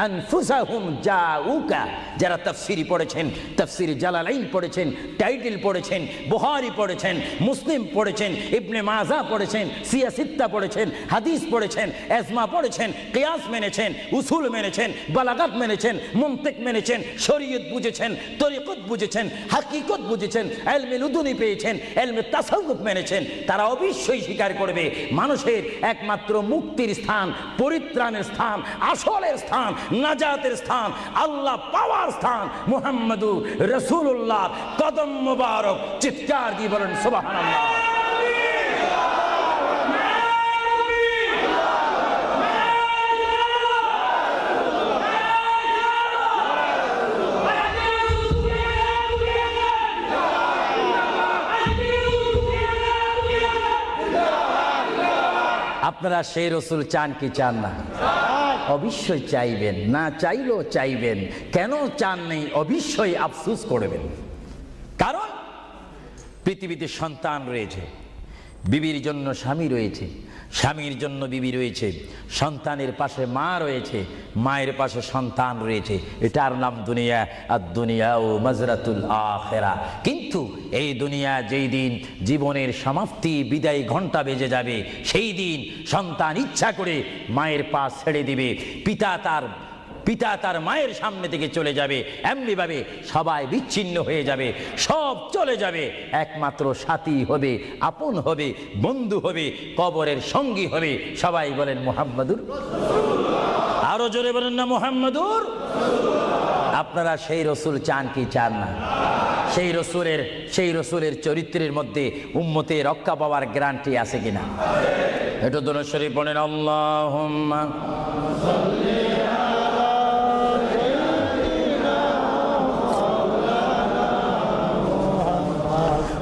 আনফুসাহুম জাউকা। যারা তাফসীর পড়েছেন, তাফসীর জালালাইন পড়েছেন, টাইটেল পড়েছেন, বুখারী পড়েছেন, মুসলিম পড়েছেন, ইবনে মাজাহ পড়েছেন, সিয়াসিত্তা পড়েছেন, হাদিস পড়েছেন, ইজমা পড়েছেন, কিয়াস মেনেছেন, উসুল মেনেছেন, বালাগাত মেনেছেন, মুনতিক মেনেছেন, শরীয়ত বুঝেছেন, তরিকত বুঝেছেন, হাকিকত বুঝেছেন, ইলমে লুদুনি পেয়েছেন, ইলমে তাসাউফ মেনেছেন, তারা অবশ্যই স্বীকার করবে মানুষের একমাত্র মুক্তির স্থান, পরিত্রাণের স্থান, আসলের স্থান, নাজাতের স্থান, আল্লাহ পাওয়ার স্থান মুহাম্মদুর রাসূলুল্লাহ কদম মুবারক। চিৎকার দিয়ে বলেন সুবহানাল্লাহ। আপনারা সেই রসুল চান কি চান না? অবশ্যই চাইবেন, না চাইলেও চাইবেন। কেন চান নেই? অবশ্যই আফসোস করবেন। কারণ পৃথিবীতে সন্তান রয়েছে, বিবির জন্য স্বামী রয়েছে, স্বামীর জন্য বিবি রয়েছে, সন্তানের পাশে মা রয়েছে, মায়ের পাশে সন্তান রয়েছে। এটার নাম দুনিয়া। আর দুনিয়া ও মাজরাতুল আখিরা। কিন্তু এই দুনিয়া যেই দিন জীবনের সমাপ্তি, বিদায় ঘন্টা বেজে যাবে, সেই দিন সন্তান ইচ্ছা করে মায়ের পা ছেড়ে দিবে, পিতা তার মায়ের সামনে থেকে চলে যাবে। এমনিভাবে সবাই বিচ্ছিন্ন হয়ে যাবে, সব চলে যাবে। একমাত্র সাথী হবে, আপন হবে, বন্ধু হবে, কবরের সঙ্গী হবে। সবাই বলেন মুহাম্মাদুর। আরো জোরে বলেন না মুহাম্মাদুর। আপনারা সেই রসুল চান কি চান না? সেই রসুলের চরিত্রের মধ্যে উম্মতে রক্ষা পাওয়ার গ্যারান্টি আছে কিনা? এটা দরুদ শরীফ বলেন, আল্লাহুম্মা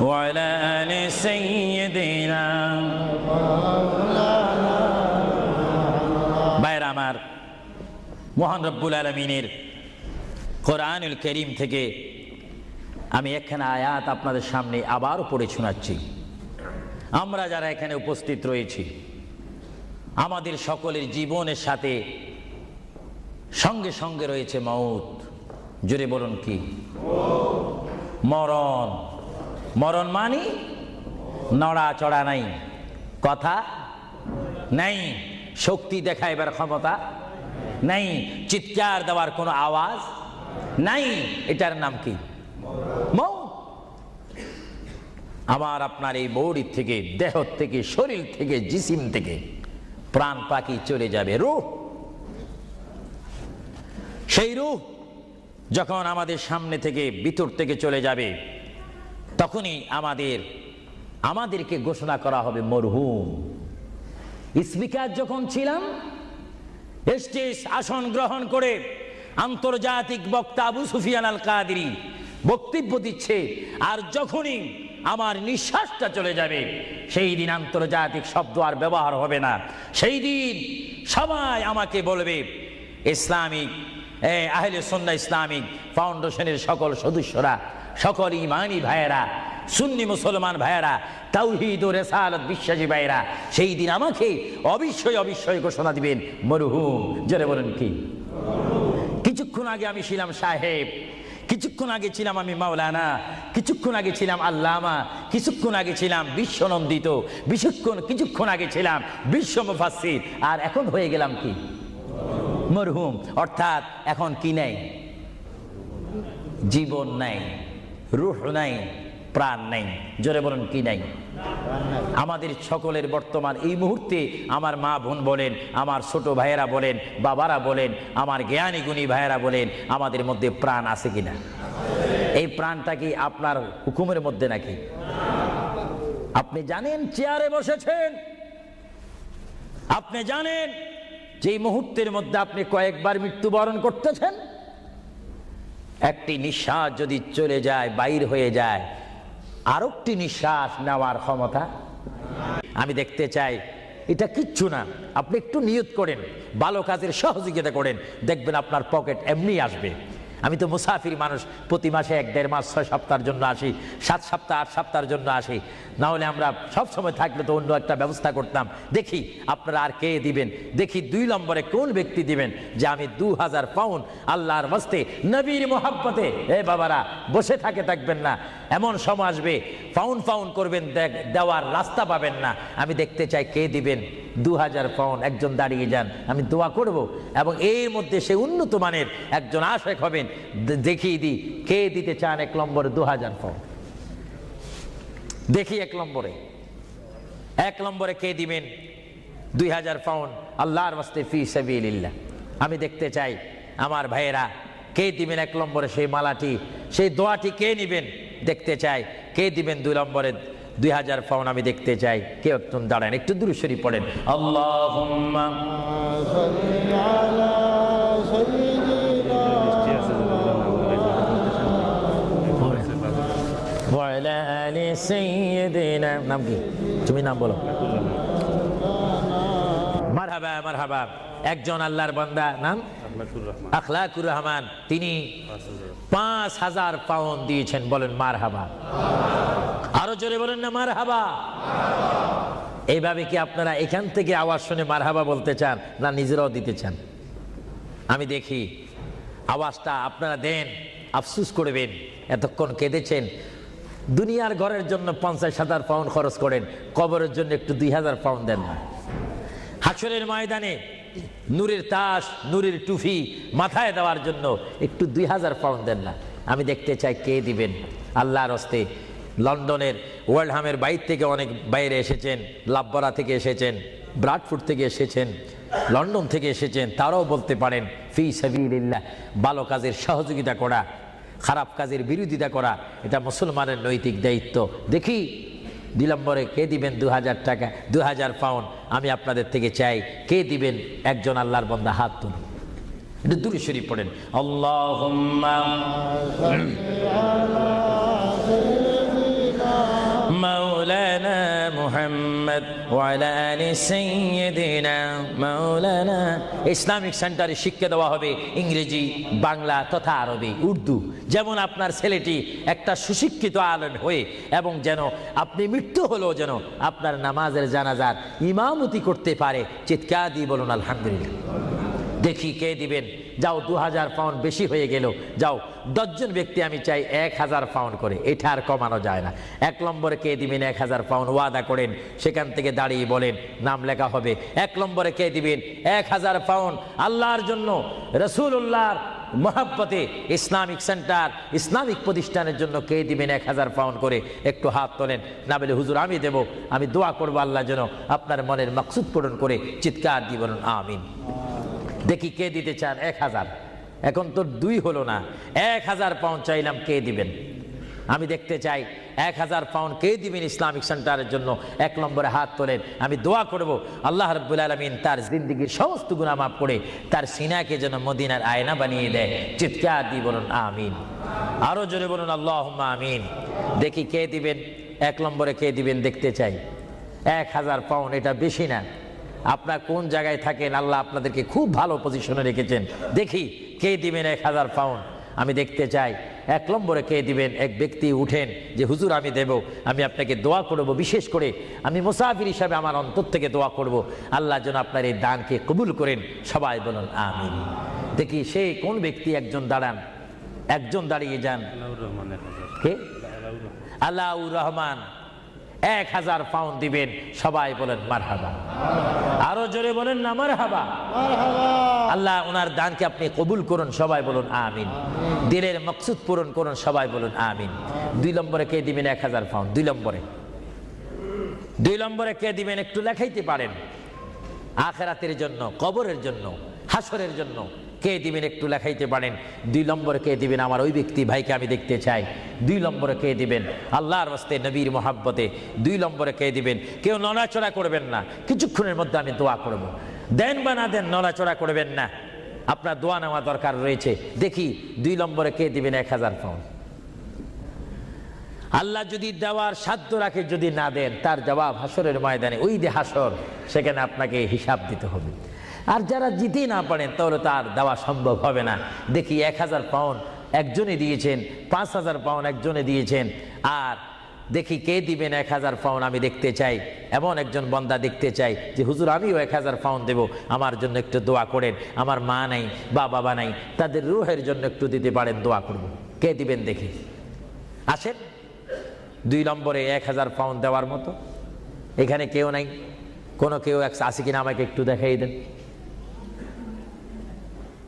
وعلى آل سيدنا। ভাইরা আমার, মহান রব্বুল আলামিনের কোরআনুল কারীম থেকে আমি একখানা আয়াত আপনাদের সামনে আবার পড়ে শোনাচ্ছি। আমরা যারা এখানে উপস্থিত রয়েছি, আমাদের সকলের জীবনের সাথে সঙ্গে সঙ্গে রয়েছে মউত। জোরে বলুন কি? মরণ। মরণ মানে নড়াচড়া নাই, কথা নাই, শক্তি দেখাইবার ক্ষমতা নাই, চিৎকার দেওয়ার কোনো আওয়াজ নাই। এটার নাম কি? মউত। আমার আপনার এই বডির থেকে, দেহ থেকে, শরীর থেকে, জিসিম থেকে প্রাণ পাখি চলে যাবে, রূহ। সেই রূহ যখন আমাদের সামনে থেকে, ভিতর থেকে চলে যাবে, তখনই আমাদেরকে ঘোষণা করা হবে মরহুম। স্পিকার যখন ছিলাম, স্টেজ আসন গ্রহণ করে আন্তর্জাতিক বক্তা আবু সুফিয়ান আল কাদেরী বক্তব্য দিচ্ছে, আর যখনই আমার নিঃশ্বাসটা চলে যাবে, সেই দিন আন্তর্জাতিক শব্দ আর ব্যবহার হবে না। সেই দিন সবাই আমাকে বলবে, ইসলামিক আহলে সুন্নাহ ইসলামিক ফাউন্ডেশনের সকল সদস্যরা, সকল ইমানি ভাইয়েরা, সুন্নি মুসলমান ভাইয়েরা, তাওহীদ ও রিসালাত বিশ্বাসী ভাইয়েরা, সেই দিন আমাকে অবশ্যই ঘোষণা দিবেন মরহুম। জোরে বলেন কি? কিছুক্ষণ আগে আমি ছিলাম সাহেব, কিছুক্ষণ আগে ছিলাম আমি মাওলানা, কিছুক্ষণ আগে ছিলাম আল্লামা, কিছুক্ষণ আগে ছিলাম বিশ্বনন্দিত, কিছুক্ষণ আগে ছিলাম বিশ্ব মুফাসসির, আর এখন হয়ে গেলাম কি? মরহুম। অর্থাৎ এখন কি নাই? জীবন নাই, রূহ নাই, প্রাণ নাই। জোরে বলেন কি নাই? আমাদের সকলের বর্তমান এই মুহূর্তে আমার মা বোন বলেন, আমার ছোট ভাইয়েরা বলেন, বাবারা বলেন, আমার জ্ঞানী গুণী ভাইয়েরা বলেন, আমাদের মধ্যে প্রাণ আছে কিনা? এই প্রাণটা কি আপনার হুকুমের মধ্যে নাকি? আপনি জানেন চেয়ারে বসেছেন, আপনি জানেন যে মুহূর্তের মধ্যে আপনি কয়েকবার মৃত্যুবরণ করতেছেন। একটি নিঃশ্বাস যদি চলে যায়, বাইর হয়ে যায়, আরেকটি নিঃশ্বাস নেওয়ার ক্ষমতা। আমি দেখতে চাই এটা কিচ্ছু না। আপনি একটু নিয়ত করেন, ভালো কাজের সহযোগিতা করেন, দেখবেন আপনার পকেট এমনি আসবে। আমি তো মুসাফির মানুষ, প্রতি মাসে 1-1.5 মাস 6 সপ্তাহের জন্য আসি, 7 সপ্তাহ 8 সপ্তাহের জন্য আসি। না হলে আমরা সব সময় থাকলে তো অন্য একটা ব্যবস্থা করতাম। দেখি আপনারা আর কে দিবেন, দেখি 2 নম্বরে কোন ব্যক্তি দিবেন যে আমি 2000 পাউন্ড আল্লাহর ওয়াস্তে নবীর মোহাব্বতে। এ বাবারা, বসে থাকবেন না, এমন সময় আসবে পাউন্ড পাউন্ড করবেন, দেওয়ার রাস্তা পাবেন না। আমি দেখতে চাই কে দিবেন 2000 পাউন্ড। একজন দাঁড়িয়ে যান, আমি দোয়া করব, এবং এর মধ্যে সে উন্নত মানের একজন আশেক হবেন। দেখিয়ে দিই কে দিতে চান 1 নম্বরে 2000 পাউন্ড। দেখি 1 নম্বরে কে দিবেন 2000 পাউন্ড আল্লাহর ওয়াস্তে ফি সাবিলিল্লাহ। আমি দেখতে চাই আমার ভাইয়েরা কে দিবেন 1 নম্বরে সেই মালাটি, সেই দোয়াটি কে নিবেন দেখতে চাই। কে দিবেন 2 নম্বরে 2000 পাউন্ড? আমি দেখতে চাই কেউ একজন দাঁড়ান, একটু দুরূদ শরীফ পড়েন। আল্লাহুম্মা সাল্লি আলা সাইয়্যিদিনা ওয়া আলা আলি সাইয়্যিদিনা। নাম কি? তুমি নাম বলো। মারহাবা মারহাবা। একজন আল্লাহর বান্দা, নাম আখলাকুর রহমান, তিনি 5000 পাউন্ড দিয়েছেন। বলেন মারহাবা। আরো জোরে বলেন না মারহাবা। এইভাবে কি আপনারা এখান থেকে আওয়াজ শুনে মারহাবা বলতে চান, না নিজেরাও দিতে চান? আমি দেখি আওয়াজটা আপনারা দেন, আফসুস করবেন। এতক্ষণ কেঁদেছেন, দুনিয়ার ঘরের জন্য 50,000 পাউন্ড খরচ করেন, কবরের জন্য একটু 2000 পাউন্ড দেন না। হাসরের ময়দানে নূরের তাস, নূরের টুফি মাথায় দেওয়ার জন্য একটু 2000 পাউন্ড দেন না। আমি দেখতে চাই কে দিবেন আল্লাহর হস্তে। লন্ডনের ওয়ার্ল্ডহামের বাইরে থেকে অনেক বাইরে এসেছেন, লাভবরা থেকে এসেছেন, ব্রাডফোর্ড থেকে এসেছেন, লন্ডন থেকে এসেছেন। তারাও বলতে পারেন ফি সাবিলিল্লাহ। ভালো কাজের সহযোগিতা করা, খারাপ কাজের বিরোধিতা করা, এটা মুসলমানের নৈতিক দায়িত্ব। দেখি 2 নম্বরে কে দিবেন 2000 টাকা, 2000 পাউন্ড? আমি আপনাদের থেকে চাই কে দিবেন। একজন আল্লাহর বান্দা হাত তুলুন, একটু দুরূদ শরীফ পড়েন। আল্লাহুম্মা মাওলানা মুহাম্মদ ওয়া আলা আলি সাইয়্যিদিনা মাওলানা। ইসলামিক সেন্টারে শিক্ষা দেওয়া হবে ইংরেজি, বাংলা তথা আরবি, উর্দু। যেমন আপনার ছেলেটি একটা সুশিক্ষিত আলেম হয়ে, এবং যেন আপনি মৃত্যু হলেও যেন আপনার নামাজের জানাজার ইমামতি করতে পারে। চিৎকার দিয়ে বলুন আলহামদুলিল্লাহ। দেখি কে দিবেন। যাও 2000 পাউন্ড বেশি হয়ে গেল, যাও 10 জন ব্যক্তি আমি চাই 1000 পাউন্ড করে, এটা আর কমানো যায় না। 1 নম্বরে কে দিবেন 1000 পাউন্ড? ওয়াদা করেন, সেখান থেকে দাঁড়িয়ে বলেন, নাম লেখা হবে। 1 নম্বরে কে দিবেন 1000 পাউন্ড আল্লাহর জন্য, রাসূলুল্লাহর মহব্বতে ইসলামিক সেন্টার, ইসলামিক প্রতিষ্ঠানের জন্য কে দিবেন 1000 পাউন্ড করে? একটু হাত তোলেন। না বলে হুজুর আমি দেব, আমি দোয়া করবো আল্লাহ যেন আপনার মনের মাকসুদ পূরণ করে। চিৎকার দিয়ে বলুন আমিন। দেখি কে দিতে চান 1000। এখন তো 2 হলো না, 1000 পাউন্ড চাইলাম, কে দিবেন? আমি দেখতে চাই 1000 পাউন্ড কে দিবেন ইসলামিক সেন্টারের জন্য? 1 নম্বরে হাত তোলেন। আমি দোয়া করব আল্লাহ রাব্বুল আলামিন তার জিন্দেগীর সমস্ত গুনাহ মাফ করে তার সিনাকে যেন মদিনার আয়না বানিয়ে দেয়। চিৎকার দিয়ে বলুন আমিন। আরো জোরে বলুন আল্লাহুম্মা আমিন। দেখি কে দিবেন 1 নম্বরে কে দিবেন দেখতে চাই। 1000 পাউন্ড এটা বেশি না। আপনার কোন জায়গায় থাকেন, আল্লাহ আপনাদেরকে খুব ভালো পজিশনে রেখেছেন। দেখি কে দিবেন 1000 পাউন্ড? আমি দেখতে চাই 1 নম্বরে কে দিবেন। এক ব্যক্তি উঠেন যে হুজুর আমি দেব, আমি আপনাকে দোয়া করব, বিশেষ করে আমি মুসাফির হিসাবে আমার অন্তর থেকে দোয়া করব আল্লাহ যেন আপনার এই দানকে কবুল করেন। সবাই বলুন আমিন। দেখি সে কোন ব্যক্তি? একজন দাঁড়ান, একজন দাঁড়িয়ে যান। কে? আলাউর রহমান 1000 পাউন্ড দিবেন। সবাই বলেন মারহাবা। আরো জোরে বলেন না মারহাবা। আল্লাহ ওনার দানকে আপনি কবুল করুন। সবাই বলুন আমিন। দিলের মকসুদ পূরণ করুন। সবাই বলুন আমিন। 2 নম্বরে কে দিবেন 1000 পাউন্ড? 2 নম্বরে কে দিবেন? একটু লেখাইতে পারেন। আখিরাতের জন্য, কবরের জন্য, হাসরের জন্য কে দিবেন? একটু লেখাইতে পারেন। 2 নম্বরে কে দিবেন? আমার ওই ব্যক্তি ভাইকে আমি দেখতে চাই। 2 নম্বরে কে দিবেন? আল্লাহর ওয়াস্তে, নবীর মোহাব্বতে 2 নম্বরে কে দিবেন? কেউ নড়াচড়া করবেন না, কিছুক্ষণের মধ্যে আমি দোয়া করব। দেন বা না দেন, নড়াচড়া করবেন না, আপনার দোয়া নেওয়া দরকার রয়েছে। দেখি 2 নম্বরে কে দিবেন 1000 পাউন্ড? আল্লাহ যদি দেওয়ার সাধ্য রাখে, যদি না দেন তার জবাব হাসরের ময়দানে, ওই যে হাসর, সেখানে আপনাকে হিসাব দিতে হবে। আর যারা জিতে না পারেন তাহলে তার দেওয়া সম্ভব হবে না। দেখি 1000 পাউন্ড একজনে দিয়েছেন, 5000 পাউন্ড একজনে দিয়েছেন, আর দেখি কে দিবেন 1000 পাউন্ড। আমি দেখতে চাই, এমন একজন বান্দা দেখতে চাই যে হুজুর আমিও 1000 পাউন্ড দেব, আমার জন্য একটু দোয়া করেন, আমার মা নাই বা বাবা নাই, তাদের রুহের জন্য একটু দিতে পারেন, দোয়া করব। কে দিবেন দেখি? আসেন 2 নম্বরে 1000 পাউন্ড দেওয়ার মতো। এখানে কেউ নাই? কোনো কেউ আছে কিনা আমাকে একটু দেখাই দেন।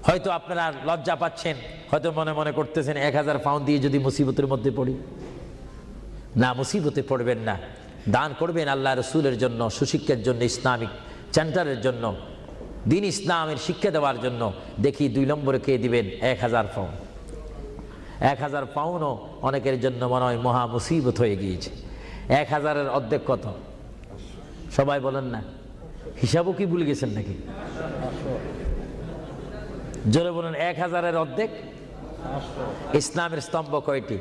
হয়তো আপনারা লজ্জা পাচ্ছেন, হয়তো মনে মনে করতেছেন 1000 পাউন্ড দিয়ে যদি মুসিবতের মধ্যে পড়ি। না, মুসিবতে পড়বেন না, দান করবেন আল্লাহ রসুলের জন্য, সুশিক্ষার জন্য, ইসলামিক সেন্টারের জন্য, দিন ইসলামের শিক্ষা দেওয়ার জন্য। দেখি 2 নম্বরে কে দিবেন 1000 পাউন্ড। 1000 পাউন্ডও অনেকের জন্য মনে হয় মহা মুসিবত হয়ে গিয়েছে। 1000-এর অর্ধেক কত? সবাই বলেন না, হিসাবও কি ভুলে গেছেন নাকি? জোরে বলেন, 1000-এর অর্ধেক। ইসলামের স্তম্ভ কয়টি?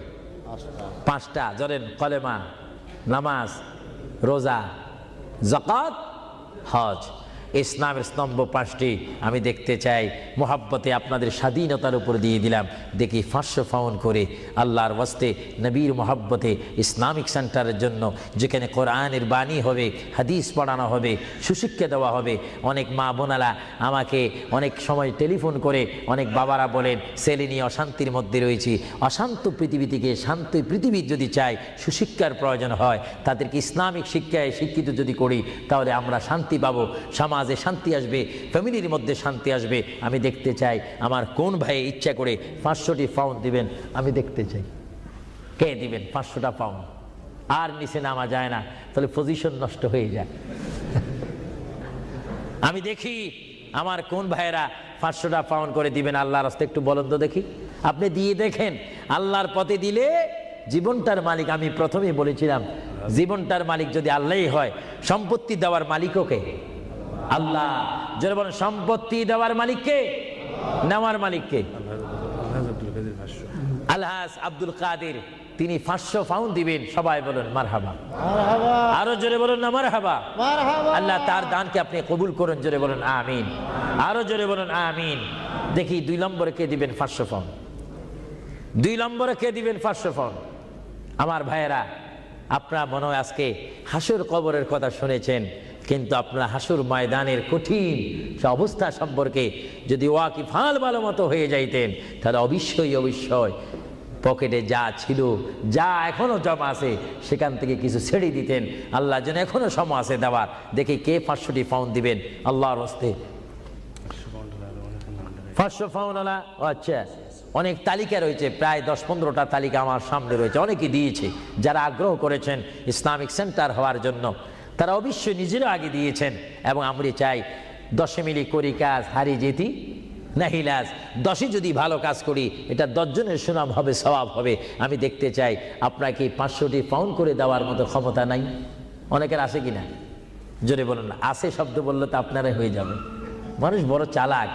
5টা। জোরেন, কলেমা, নামাজ, রোজা, যাকাত, হজ। ইসলামের স্তম্ভ 5টি। আমি দেখতে চাই, মোহাব্বতে আপনাদের স্বাধীনতার উপর দিয়ে দিলাম, দেখি 500 পাউন্ড করে আল্লাহর ওয়াস্তে, নবীর মোহাব্বতে, ইসলামিক সেন্টারের জন্য, যেখানে কোরআনের বাণী হবে, হাদিস পড়ানো হবে, সুশিক্ষা দেওয়া হবে। অনেক মা বোনারা আমাকে অনেক সময় টেলিফোন করে, অনেক বাবারা বলেন ছেলে নিয়ে অশান্তির মধ্যে রয়েছি। অশান্ত পৃথিবী থেকে শান্ত পৃথিবীর যদি চাই, সুশিক্ষার প্রয়োজন হয়, তাদেরকে ইসলামিক শিক্ষায় শিক্ষিত যদি করি, তাহলে আমরা শান্তি পাবো, সমাজে শান্তি আসবে, ফ্যামিলির মধ্যে শান্তি আসবে। আমি দেখতে চাই আমার কোন ভাই ইচ্ছা করে 500টি পাউন্ড দিবেন, আমি দেখতে চাই কে দিবেন 500টা পাউন্ড। আর নিচে নামা যায় না, তাহলে পজিশন নষ্ট হয়ে যায়। আমি দেখি আমার কোন ভাইয়েরা 500টা পাউন্ড করে দিবেন আল্লাহর রাস্তায়, একটু বলেন তো দেখি। আপনি দিয়ে দেখেন, আল্লাহর পথে দিলে জীবনটার মালিক, আমি প্রথমেই বলেছিলাম, জীবনটার মালিক যদি আল্লাহই হয়, সম্পত্তি দেওয়ার মালিকও কে? আল্লাহ। যারা বলেন সম্পত্তি দেওয়ার মালিক কে, নেওয়ার মালিক কে? আলহাজ আব্দুল কাদের, তিনি 500 পাউন্ড দিবেন। সবাই বলেন মারহাবা। আরো জোরে বলুন না মারহাবা। আল্লাহ তার দানকে আপনি কবুল করুন, জোরে বলুন আমিন। আরো জোরে বলুন আমিন। দেখি 2 নম্বরে কে দিবেন 500 পাউন্ড? 2 নম্বরে কে দিবেন 500 পাউন্ড? আমার ভাইয়েরা, আপনারা মনে হয় আজকে হাসর কবরের কথা শুনেছেন, কিন্তু আপনারা হাসর ময়দানের কঠিন অবস্থা সম্পর্কে যদি ওয়াকিফাল ভালো মতো হয়ে যাইতেন, তাহলে অবশ্যই পকেটে যা ছিল, যা এখনো জমা আছে, সেখান থেকে কিছু ছেড়ে দিতেন। আল্লাহ যেন এখনো সময় আছে দেওয়ার। দেখি কে 500টি পাউন্ড দিবেন আল্লাহর হস্তে? 500 পাউন্ড আলা। আচ্ছা, অনেক তালিকা রয়েছে, প্রায় 10-15টা তালিকা আমার সামনে রয়েছে, অনেকে দিয়েছে। যারা আগ্রহ করেছেন ইসলামিক সেন্টার হওয়ার জন্য, তারা অবশ্যই নিজেরা আগে দিয়েছেন। এবং আমরা চাই 10 মিলি করি কাজ, হারি যেতি নাহিলাজ। 10 যদি ভালো কাজ করি, এটা 10 জনের সুনাম হবে, সওয়াব হবে। আমি দেখতে চাই আপনাকে 500টি পাউন্ড করে দেওয়ার মতো ক্ষমতা নাই? অনেকের আছে কিনা? জোরে বলুন না। আছে শব্দ বললে তো আপনারাই হয়ে যাবে। মানুষ বড় চালাক,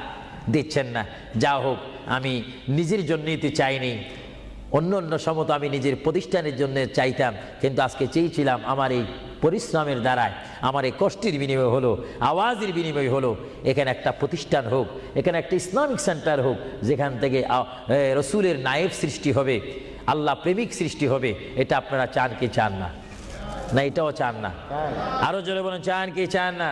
দিচ্ছেন না। যা হোক, আমি নিজের জন্য দিতে চাইনি, অন্য সময় আমি নিজের প্রতিষ্ঠানের জন্য চাইতাম, কিন্তু আজকে চেয়েছিলাম আমার এই পরিশ্রমের দ্বারায়, আমার এই কষ্টের বিনিময় হলো, আওয়াজের বিনিময় হলো, এখানে একটা প্রতিষ্ঠান হোক, এখানে একটা ইসলামিক সেন্টার হোক, যেখান থেকে রসুলের নায়েব সৃষ্টি হবে, আল্লাহ প্রেমিক সৃষ্টি হবে। এটা আপনারা চান কি চান না? না এটাও চান না? আরো জোরে বলুন, চান কি চান না?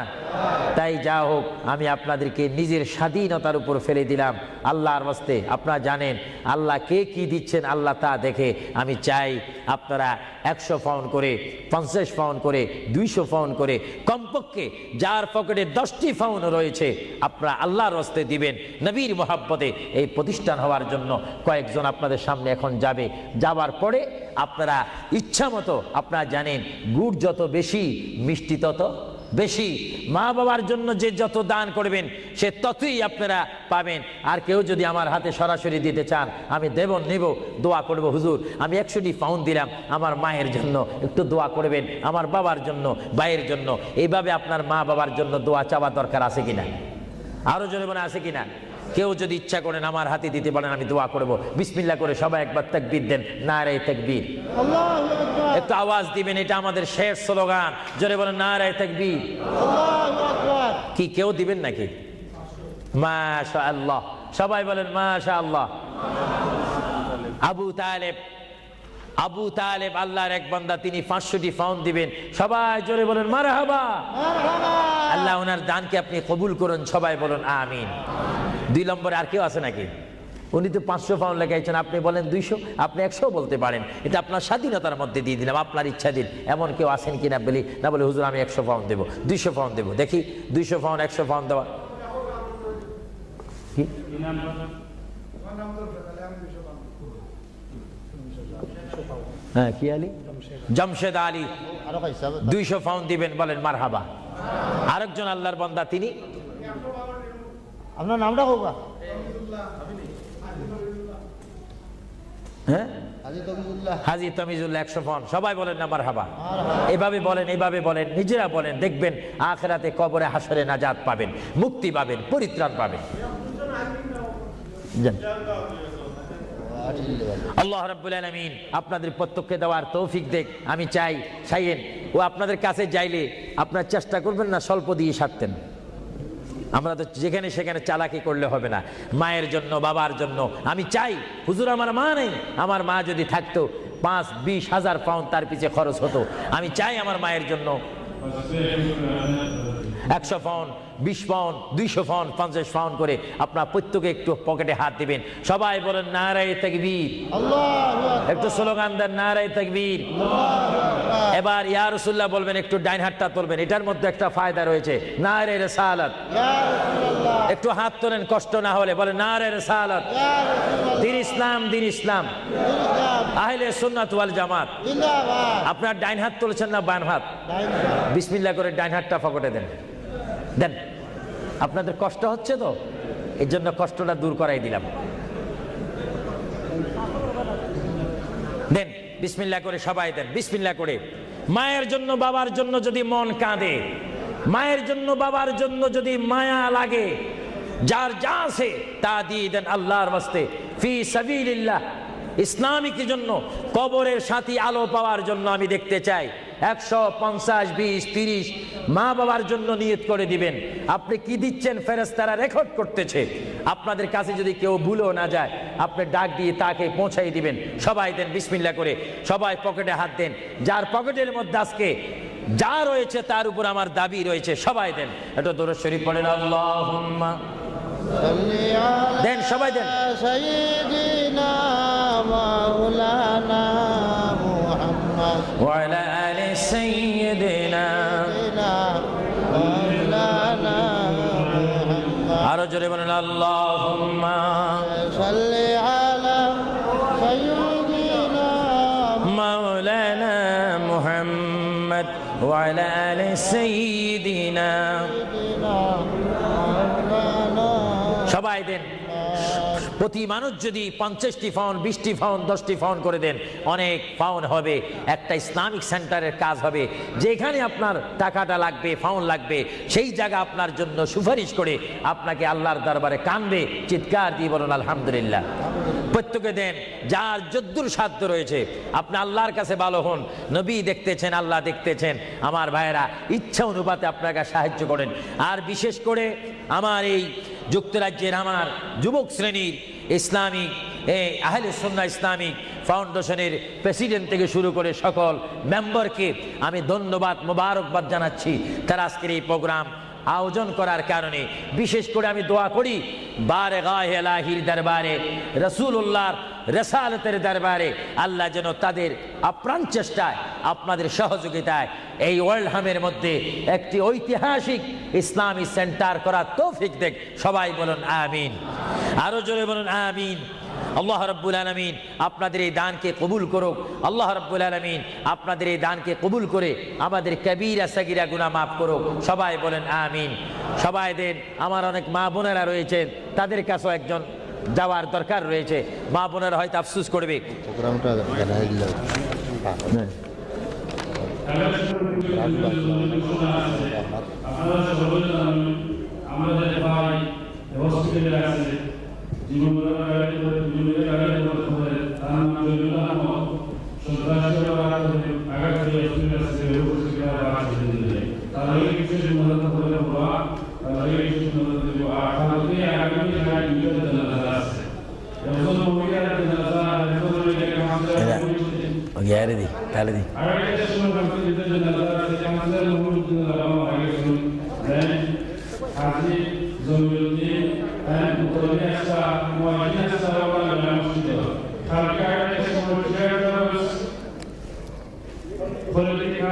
তাই যা হোক, আমি আপনাদেরকে নিজের স্বাধীনতার উপর ফেলে দিলাম আল্লাহর ওয়াস্তে। আপনারা জানেন আল্লাহ কে কি দিচ্ছেন, আল্লাহ তা দেখে। আমি চাই আপনারা 100 পাউন্ড করে, 50 পাউন্ড করে, 200 পাউন্ড করে, কমপক্ষে যার পকেটে 10টি পাউন্ড রয়েছে, আপনারা আল্লাহর ওয়াস্তে দিবেন নবীর মোহাব্বতে। এই প্রতিষ্ঠান হওয়ার জন্য কয়েকজন আপনাদের সামনে এখন যাবে। যাবার পরে আপনারা ইচ্ছা মতো, আপনারা জানেন গুড় যত বেশি, মিষ্টি তত বেশি। মা বাবার জন্য যে যত দান করবেন, সে ততই আপনারা পাবেন। আর কেউ যদি আমার হাতে সরাসরি দিতে চান, আমি দেব, নেব, দোয়া করব, হুজুর আমি 100টি পাউন্ড দিলাম, আমার মায়ের জন্য একটু দোয়া করবেন, আমার বাবার জন্য, ভাইয়ের জন্য। এইভাবে আপনার মা বাবার জন্য দোয়া চাওয়া দরকার আছে কিনা? আরো জোরে বলে আছে কিনা? কেউ যদি ইচ্ছা করেন আমার হাতে দিতে পারেন, আমি দোয়া করব। বিসমিল্লাহ করে সবাই একবার তাকবীর দেন, নারে তাকবীর। আল্লাহু আকবার, একটু আওয়াজ দিবেন, এটা আমাদের শেষ স্লোগান। জোরে বলেন নারে তাকবীর। আল্লাহু আকবার। কি কেউ দিবেন নাকি? মাশাআল্লাহ, সবাই বলেন মাশাআল্লাহ। আবু তালেব আল্লাহর এক বান্দা, তিনি 500টি পাউন্ড দিবেন। সবাই জোরে বলেন মারহাবা। মারহাবা। আল্লাহ ওনার দানকে আপনি কবুল করুন, সবাই বলুন আমিন। 2 নম্বরে আর কেউ আছে নাকি? উনি তো 500 পাউন্ড লেখাইছেন, আপনি বলেন 200, আপনি 100 বলতে পারেন, এটা আপনার স্বাধীনতার মধ্যে দিয়ে দিলাম, আপনার ইচ্ছা দিন। এমন কেউ আছেন কিনা বলি না, বলে হুজুর আমি 100 পাউন্ড দেবো, 200 পাউন্ড দেবো। দেখি 200 পাউন্ড 100 পাউন্ড দেওয়া কি? হ্যাঁ, কি আলী? জামশেদ আলী আরো কইছে 200 পাউন্ড দিবেন, বলেন মারহাবা। আরেকজন আল্লাহর বান্দা, তিনি আপনার নামটা কোকা? হ্যাঁ, হাজী তবিজুল্লাহ। হাজী তমিজুল্লাহ 100 পাউন্ড। সবাই বলেন না মারহাবা। মারহাবা। এভাবে বলেন, এইভাবে বলেন, নিজেরা বলেন, দেখবেন আখিরাতে কবরে হাসরে নাজাত পাবেন, মুক্তি পাবেন, পরিত্রাণ পাবেন। যান। আল্লাহ রাব্বুল আলামিন আপনাদের প্রত্যেককে দেওয়ার তৌফিক দেখ। আমি চাই চাইয়েন ও আপনাদের কাছে যাইলে আপনার চেষ্টা করবেন না স্বল্প দিয়ে সারতেন। আমরা তো যেখানে সেখানে চালাকি করলে হবে না। মায়ের জন্য, বাবার জন্য আমি চাই, হুজুর আমার মা নেই, আমার মা যদি থাকতো 5-20 হাজার পাউন্ড তার পিছে খরচ হতো। আমি চাই আমার মায়ের জন্য 100 পাউন্ড, 20 পাউন্ড, 200 পাউন্ড, 50 পাউন্ড করে আপনার প্রত্যেকে একটু পকেটে হাত দিবেন। সবাই বলেন নারে তাকবীর। আল্লাহু আকবার। একটু স্লোগান দেন নারে তাকবীর। এবার ইয়া রাসূলুল্লাহ বলবেন, একটু ডাইন হাতটা তুলবেন, এটার মধ্যে একটা ফায়দা রয়েছে, নারে রিসালাত। ইয়া রাসূলুল্লাহ। একটু হাত তোলেন কষ্ট না হলে, বলেন নারে রিসালাত। ইয়া রাসূলুল্লাহ। দিন ইসলাম, দিন ইসলাম, ইসলাম আহলে সুন্নাত ওয়াল জামাত। জিন্দাবাদ। আপনার ডাইন হাত তুলছেন না বাম হাত? বিসমিল্লাহ করে ডাইন হাতটা পকেটে দেন, দেন। আপনাদের কষ্ট হচ্ছে তো, এর জন্য কষ্টটা দূর করাই দিলাম। দেন বিসমিল্লাহ করে, সবাই দেন বিসমিল্লাহ করে। মায়ের জন্য, বাবার জন্য যদি মন কাঁদে, মায়ের জন্য, বাবার জন্য যদি মায়া লাগে, যার যা আছে তা দিয়ে দেন আল্লাহর ওয়াস্তে, ফি সাবিলিল্লাহ। ইসলামিক জন্য, কবরের সাথী আলো পাওয়ার জন্য আমি দেখতে চাই 150, 20, 30 মা বাবার জন্য নিয়ত করে দিবেন। আপনি কি দিচ্ছেন ফেরেশতারা রেকর্ড করতেছে। আপনাদের কাছে যদি কেউ ভুলেও না যায়, আপনি ডাক দিয়ে তাকে পৌঁছাই দিবেন। সবাই দেন বিসমিল্লাহ করে, সবাই পকেটে হাত দেন। যার পকেটের মধ্যে আজকে যা রয়েছে তার উপর আমার দাবি রয়েছে, সবাই দেন। এটা দরুদ শরীফ পড়েন, আল্লাহুম্মা সাল্লি আলা দেন, সবাই দেন। সাইয়্যিদিনা মাওলানা মুহাম্মদ ওয়া আলা আলি সাইয়্যিদিনা। মাওলানা মুহাম্মদ। আরো জোরে বলেন আল্লাহুম্মা সাল্লি আলা সাইয়্যিদিনা মাওলানা মুহাম্মদ ওয়া আলা আলি সাইয়্যিদিনা। মাওলানা। সবাই দেন। প্রতি মানুষ যদি 50টি পাউন্ড, 20টি পাউন্ড, 10টি পাউন্ড করে দেন, অনেক পাউন্ড হবে। একটা ইসলামিক সেন্টারের কাজ হবে, যেখানে আপনার টাকাটা লাগবে, পাউন্ড লাগবে, সেই জায়গা আপনার জন্য সুপারিশ করে আপনাকে আল্লাহর দরবারে কানবে, চিৎকার দিয়ে বলুন আলহামদুলিল্লাহ। প্রত্যেকে দেন, যার যদ্দুর সাধ্য রয়েছে। আপনি আল্লাহর কাছে ভালো হন, নবী দেখতেছেন, আল্লাহ দেখতেছেন। আমার ভাইয়েরা, ইচ্ছা অনুপাতে আপনাকে সাহায্য করেন। আর বিশেষ করে আমার এই যুক্তরাজ্যের আমার যুবক শ্রেণীর ইসলামিক আহলে সুন্নাহ ইসলামিক ফাউন্ডেশনের প্রেসিডেন্ট থেকে শুরু করে সকল মেম্বারকে আমি ধন্যবাদ, মোবারকবাদ জানাচ্ছি। তারা আজকের এই প্রোগ্রাম আয়োজন করার কারণে বিশেষ করে আমি দোয়া করি, বারগাহে ইলাহির দরবারে, রাসূলুল্লাহর রিসালাতের দরবারে আল্লাহ যেন তাদের আপ্রাণ চেষ্টায়, আপনাদের সহযোগিতায় এই ওয়ার্ল্ডহামের মধ্যে একটি ঐতিহাসিক ইসলামী সেন্টার করার তৌফিক দেখ। সবাই বলুন আমিন। আরো জোরে বলুন আমিন। আল্লাহ রাব্বুল আলামিন আপনাদের এই দানকে কবুল করুক। আল্লাহ রাব্বুল আলামিন আপনাদের এই দানকে কবুল করে আমাদের কবিরা সাগিরা গুনাহ মাফ করুক। সবাই বলেন আমিন। সবাই দেন। আমার অনেক মা বোনেরা রয়েছেন, তাদের কাছেও একজন যাওয়ার দরকার রয়েছে। মা বোনেরা হয়তো আফসোস করবে। প্রোগ্রামটা জানাই দিল। আমাদের ভাই হোস্টেলে আছে জীবন তার নাম জয়নুল আহমদ সন্ত্রাসী আঘাত করে হোস্টেলে আছে তার কিছু মদত করে বলা তার কিছু মদত দেব আর তাহলে আগামী সময় দুটো জানাজা আছে এখন মহিলার জানাজা এখন এটা আমাদের গ্যারে দি তাহলে দি আর এটা সময় বাকি জানাজা আছে আমাদের মহিলাদের জানাজা আগে শুনুন দেন হাজি জমিউদ্দিন and Utoliasa Muajina Sarawal Masjid. Kalkara is Mujahidus political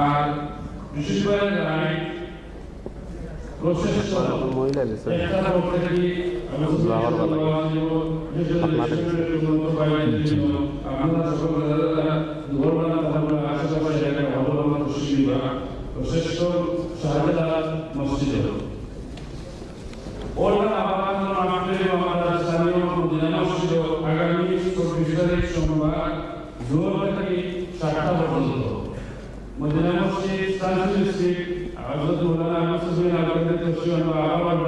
আর বিশেষ করে রায় প্রসেস মহিলা একটা বলতে কি আমরা সকল দুর্বলতা আমরা আশেপাশে জায়গায় অবলম্বন করছি বা প্রসেস শাহজালাল মসজিদ ওরা আবার আমাদের আমাদের স্থানীয় মদিনা মসজিদ আগামী 24 তারিখ সোমবার জোর থেকে 7টা পর্যন্ত মদিনা মসজিদ সানসুল স্ট্রিট হযরত মাওলানা আহমদ বিন আলকাদের তশরিফ আবার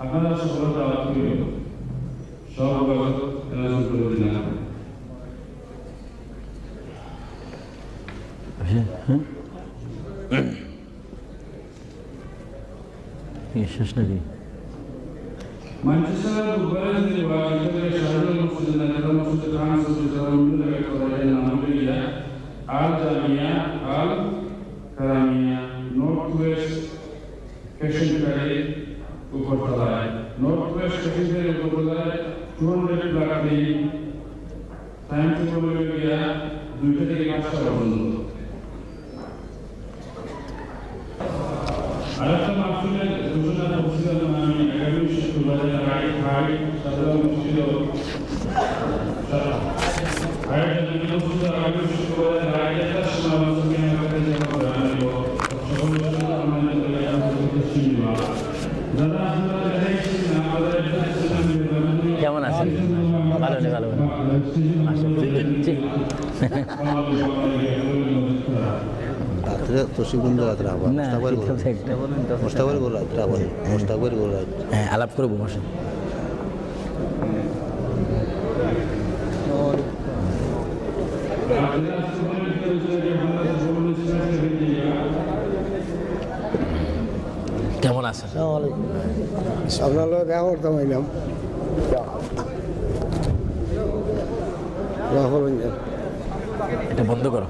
আপনারা সকল দাওয়াত করিবেন সব বাবদ এনাজম করে দিন শেষ নাকি Manchester Bucharest de Baghdad Shahidul Mufti Nazar Mufti Khan Sultan Al Namriya Al Jamia Al Karamia Northwest Kashmir Upartalai Northwest Kashmir Upartalai 200 block the time to Bolivia দুইটা থেকে 5টা পর্যন্ত আরেকটা মাহফিলের ঘোষণা করছিলাম আমি আগামী শুক্রবার রায় ভাই সাধারণ মসজিদ আগামী শুক্রবার রায় একটা সমালোচনা আমাদের জানাবো দাদা আপনারা দেখেছেন আমাদের কেমন আছেন ভালো নেই ভালো রাত্রে তসিগুন্দ রাত্রে আবার মোস্তাকবার গোল রাত্রে আবার মোস্তাকবার গোল রাত্রে হ্যাঁ আলাপ করবো মাসে কেমন আছেন আপনার লোক দেখা করতাম এলাম এটা বন্ধ করো